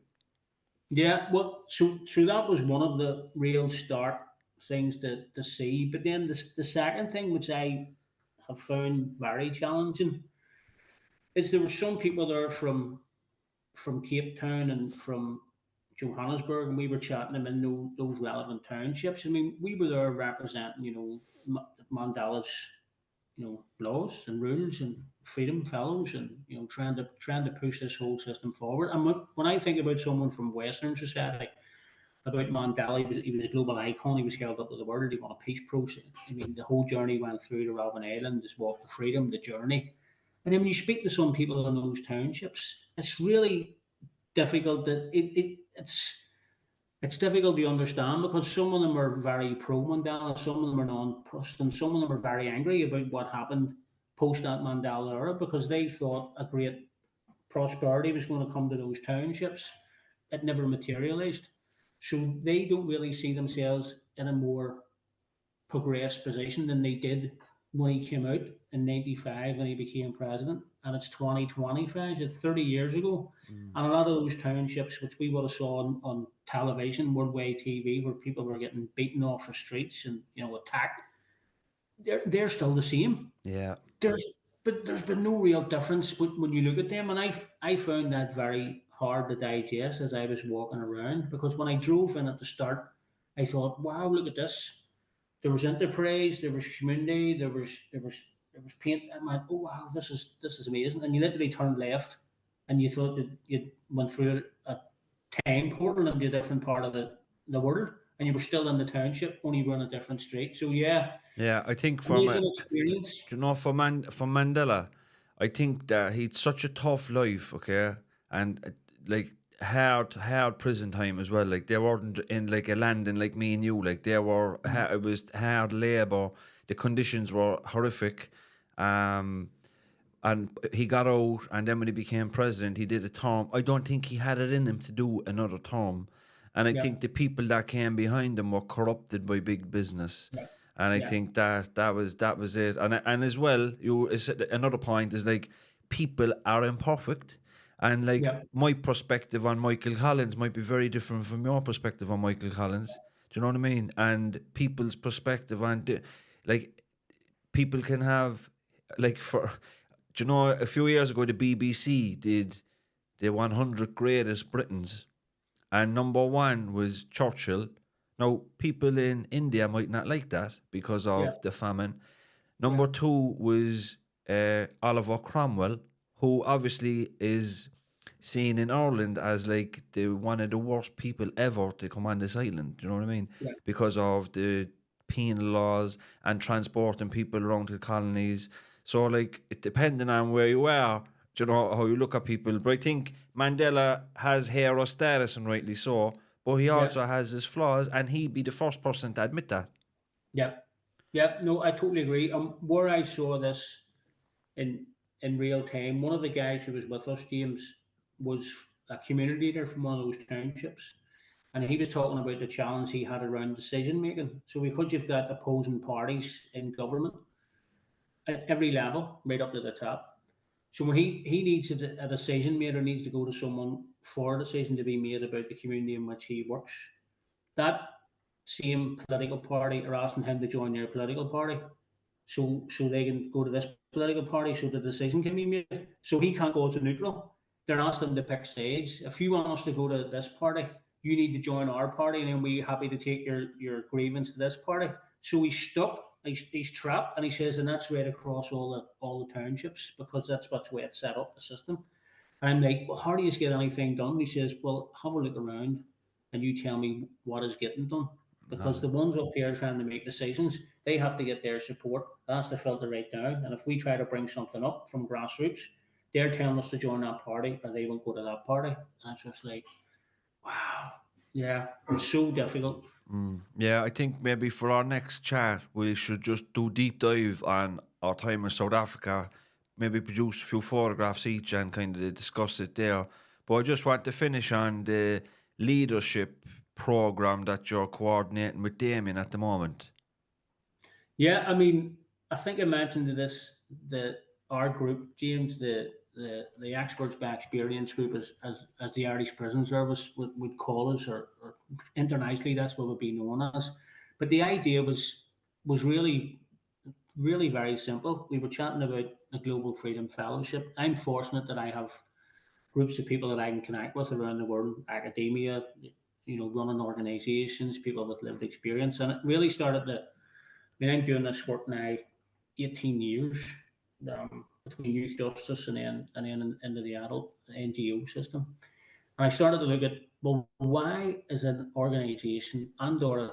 Yeah, well, so that was one of the real start things to see. But then the second thing, which I have found very challenging, is there were some people there from Cape Town and from Johannesburg, and we were chatting them in those relevant townships. I mean, we were there representing, Mandela's, laws and rules and freedom fellows, and trying to push this whole system forward. And when I think about someone from Western society, about Mandela. He was a global icon. He was held up to the world. He won a peace process. I mean, the whole journey went through to Robben Island, this walk to freedom, the journey. And then when you speak to some people in those townships, it's really difficult. It's difficult to understand because some of them are very pro Mandela, some of them are non-trust, and some of them are very angry about what happened post that Mandela era because they thought a great prosperity was going to come to those townships. It never materialised. So they don't really see themselves in a more progressed position than they did when he came out in '95 and he became president. And it's 2025, it's 30 years ago. Mm. And a lot of those townships, which we would have saw on television, worldwide TV, where people were getting beaten off the streets and attacked, they're still the same. Yeah. There's but there's been no real difference when you look at them, and I found that very hard to digest as I was walking around because when I drove in at the start, I thought, wow, look at this. There was enterprise, there was community, there was paint. I went, oh wow, this is amazing. And you literally turned left, and you thought that you went through a time portal into a different part of the world, and you were still in the township, only you were on a different street. So yeah, Yeah, I think amazing experience. For Mandela, I think that he'd such a tough life, okay, and like hard prison time as well. Like they weren't in like a landing like me and you. Like they were, it was hard labor. The conditions were horrific. Um, and he got out, and then when he became president, he did a term. I don't think he had it in him to do another term, and I Yeah, think the people that came behind him were corrupted by big business, yeah, and I yeah, think that was it. And as well, another point is like people are imperfect, and like yeah, my perspective on Michael Collins might be very different from your perspective on Michael Collins. Do you know what I mean? And people's perspective on like people can have like for do you know a few years ago the BBC did the 100 greatest Britons and number one was Churchill. Now people in India might not like that because yeah, of the famine. yeah, Number two was Oliver Cromwell, who obviously is seen in Ireland as like the one of the worst people ever to come on this island. Do you know what I mean? yeah, Because of the penal laws and transporting people around to the colonies. So like it depending on where you are, do you know how you look at people. But I think Mandela has hero status and rightly so. But he yeah, also has his flaws, and he'd be the first person to admit that. yeah, yeah. No, I totally agree. Where I saw this in in real time, one of the guys who was with us, James, was a community leader from one of those townships, and he was talking about the challenge he had around decision making. So because you've got opposing parties in government at every level, right up to the top. So when he needs a decision made or needs to go to someone for a decision to be made about the community in which he works, that same political party are asking him to join their political party so they can go to this political party so the decision can be made. So he can't go as a neutral. They're asking him to pick sides. If you want us to go to this party, you need to join our party, and then we're happy to take your grievance to this party. So he's stuck. He's trapped, and he says, and that's right across all the townships because that's what's the way it's set up the system. And I'm like, well, how do you get anything done? He says, well, have a look around and you tell me what is getting done. Because No. the ones up here trying to make decisions, they have to get their support. That's the filter right down. And if we try to bring something up from grassroots, they're telling us to join that party or they won't go to that party. And it's just like, wow. Yeah, it's so difficult. Yeah, I think maybe for our next chat, we should just do deep dive on our time in South Africa, maybe produce a few photographs each and kind of discuss it there. But I just want to finish on the leadership program that you're coordinating with Damien at the moment. Yeah, I mean, I think I mentioned to this that our group, James, the experts by experience group, as the Irish Prison Service would call us, or internationally that's what would be known as. But the idea was really very simple. We were chatting about the Global Freedom Fellowship. I'm fortunate that I have groups of people that I can connect with around the world, academia, running organizations, people with lived experience, and it really started to mean, I'm doing this work now 18 years between youth justice and then into the adult NGO system. And I started to look at, well, why is an organisation and or a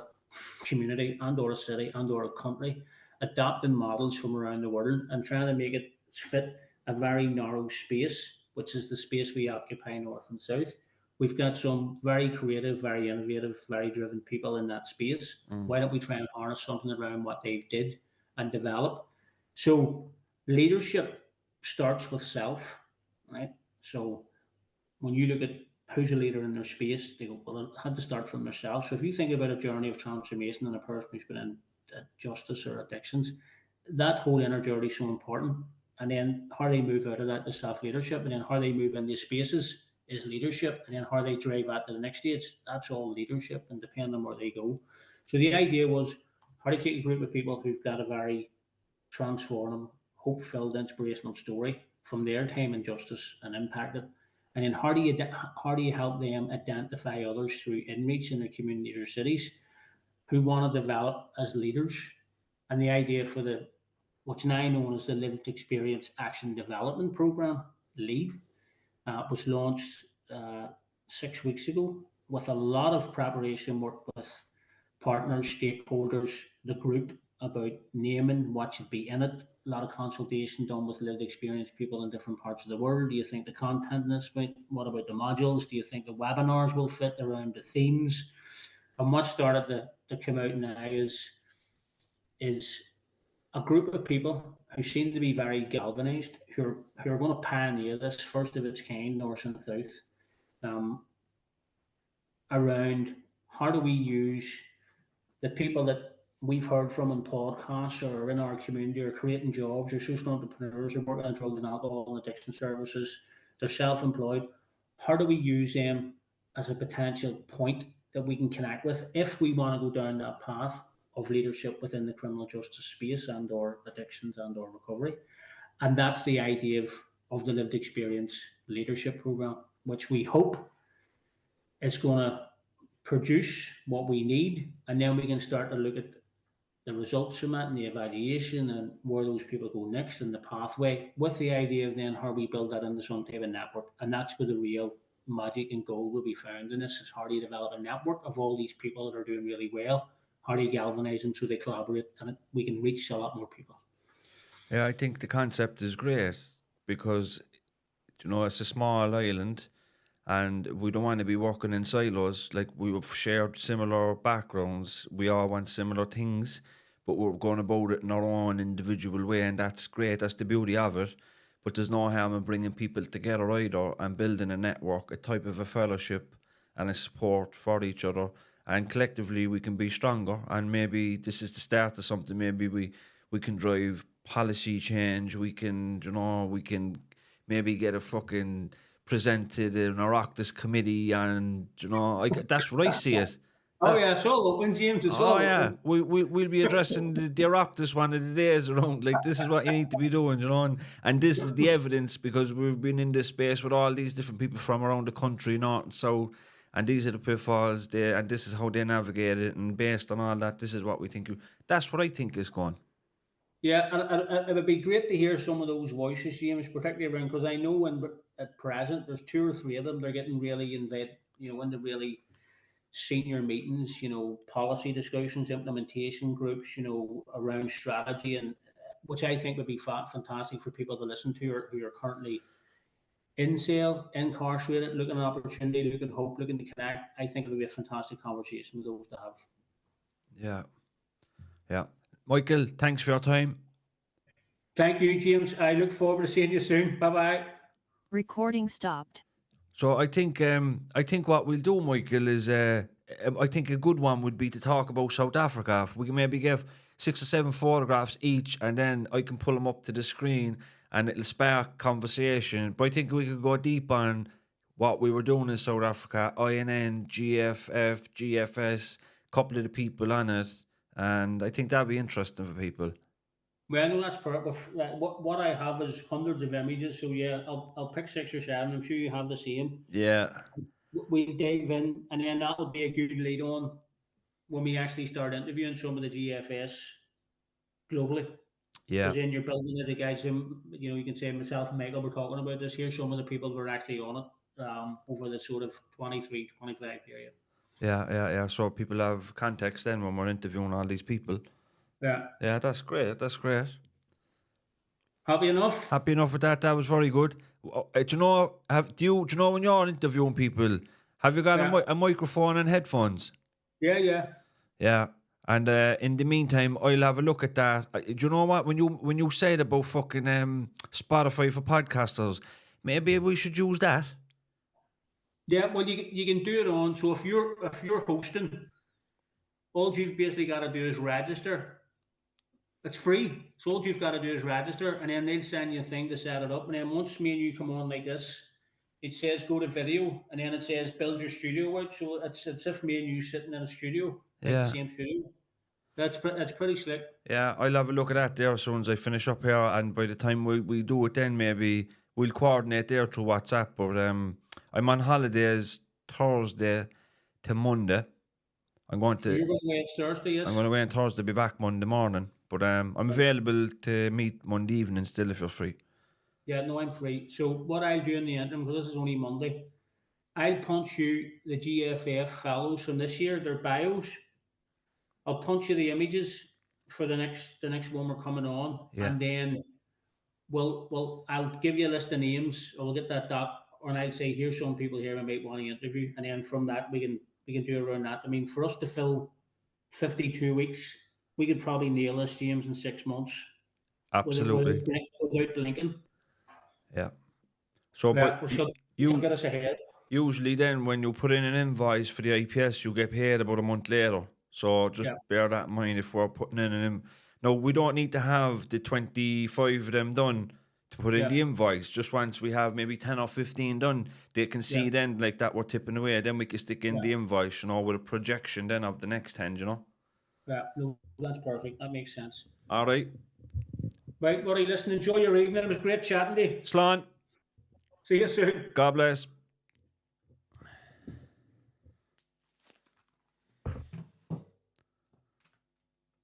community and or a city and or a country adopting models from around the world and trying to make it fit a very narrow space, which is the space we occupy north and south. We've got some very creative, very innovative, very driven people in that space. Mm. Why don't we try and harness something around what they did and develop? So leadership starts with self, right? So when you look at who's a leader in their space, they go, well, it had to start from themselves. So if you think about a journey of transformation in a person who's been in justice or addictions, that whole inner journey is so important. And then how they move out of that is self leadership, and then how they move in these spaces is leadership, and then how they drive that to the next stage, that's all leadership, and depending on where they go. So the idea was how to take a group of people who've got a very transform hope filled, inspirational story from their time in justice and impact it. And then how do you help them identify others through inmates in their communities or cities who want to develop as leaders? And the idea for the what's now known as the Lived Experience Action Development Program, LEAD, was launched 6 weeks ago with a lot of preparation work with partners, stakeholders, the group about naming what should be in it. A lot of consultation done with lived experience people in different parts of the world. Do you think the content in this right? What about the modules? Do you think the webinars will fit around the themes? And what started to come out now is a group of people who seem to be very galvanized, who are going to pioneer this first of its kind, north and south, um, around how do we use the people that we've heard from in podcasts or in our community are creating jobs or social entrepreneurs or working on drugs and alcohol and addiction services. They're self-employed. How do we use them as a potential point that we can connect with if we want to go down that path of leadership within the criminal justice space and or addictions and or recovery? And that's the idea of the lived experience leadership program, which we hope is going to produce what we need, and then we can start to look at the results from it and the evaluation and where those people go next in the pathway, with the idea of then how we build that into some type of network. And that's where the real magic and gold will be found in this, is how do you develop a network of all these people that are doing really well, how do you galvanize them so they collaborate, and we can reach a lot more people. Yeah, I think the concept is great because it's a small island, and we don't want to be working in silos. Like, we've shared similar backgrounds, we all want similar things, but we're going about it in our own individual way, and that's great. That's the beauty of it. But there's no harm in bringing people together either and building a network, a type of a fellowship and a support for each other. And collectively, we can be stronger. And maybe this is the start of something. Maybe we can drive policy change. We can maybe get a fucking presented in our Oculus committee, and that's what I see it. Oh yeah, it's all open, James. It's Oh all yeah, open. we'll be addressing the Oculus one of the days around. Like, this is what you need to be doing, and this is the evidence, because we've been in this space with all these different people from around the country, north and south, and these are the pitfalls there, and this is how they navigate it, and based on all that, this is what we think. That's what I think is going. Yeah, and it would be great to hear some of those voices, James, particularly around, because I know at present there's two or three of them. They're getting really invited, into really senior meetings, policy discussions, implementation groups, around strategy, and which I think would be fantastic for people to listen to who are currently in sale, incarcerated, looking at opportunity, looking at hope, looking to connect. I think it would be a fantastic conversation with those to have. Yeah, yeah. Michael, thanks for your time. Thank you, James. I look forward to seeing you soon. Bye bye. Recording stopped. So I think what we'll do, Michael, is I think a good one would be to talk about South Africa. If we can maybe give 6 or 7 photographs each, and then I can pull them up to the screen, and it'll spark conversation. But I think we could go deep on what we were doing in South Africa, INN, GFF, GFS, couple of the people on it, and I think that'd be interesting for people. Well, no, that's perfect. What I have is hundreds of images, so yeah, I'll pick 6 or 7. I'm sure you have the same. Yeah, We'll dive in, and then that will be a good lead on when we actually start interviewing some of the GFS globally. yeah, Because then you're building it, the guys, you can say myself and Michael were talking about this here. Some of the people who are actually on it over the sort of 23-25 period. Yeah. So people have context then when we're interviewing all these people. Yeah. Yeah, that's great. That's great. Happy enough? Happy enough with that. That was very good. Do you know? Do you know when you're interviewing people? Have you got Yeah. a microphone and headphones? Yeah. Yeah. And in the meantime, I'll have a look at that. Do you know what? When you said about fucking Spotify for podcasters, maybe we should use that. Yeah, well, you can do it on. So if you're hosting, all you've basically got to do is register. It's free. So all you've got to do is register, and then they'll send you a thing to set it up. And then once me and you come on like this, it says go to video, and then it says build your studio out. So it's if me and you sitting in a studio, like Yeah. the same studio. That's pretty slick. Yeah, I'll have a look at that there as soon as I finish up here, and by the time we do it, then maybe we'll coordinate there through WhatsApp. But I'm on holidays Thursday to Monday. I'm going So to you're going away Thursday, yes? I'm going away on Thursday, be back Monday morning. But I'm available to meet Monday evening still if you're free. Yeah, no, I'm free. So what I'll do in the interim, because this is only Monday, I'll punch you the GFF fellows from this year, their bios. I'll punch you the images for the next one we're coming on, Yeah. and then I'll give you a list of names. Or we'll get that doc, and I'll say here's some people here I might want to interview, and then from that we can do around that. I mean, for us to fill 52 weeks, we could probably nail this, James, in 6 months. Absolutely. Without blinking. Yeah. So, Yeah, but you get us ahead. Usually then when you put in an invoice for the IPS, you get paid about a month later. So just bear that in mind if we're putting in No, we don't need to have the 25 of them done to put in the invoice. Just once we have maybe 10 or 15 done, they can see then like that we're tipping away. Then we can stick in the invoice, with a projection then of the next 10, Yeah, no, that's perfect. That makes sense. All right. Right, buddy, listen, enjoy your evening. It was great chatting to you. Slán. See you soon. God bless.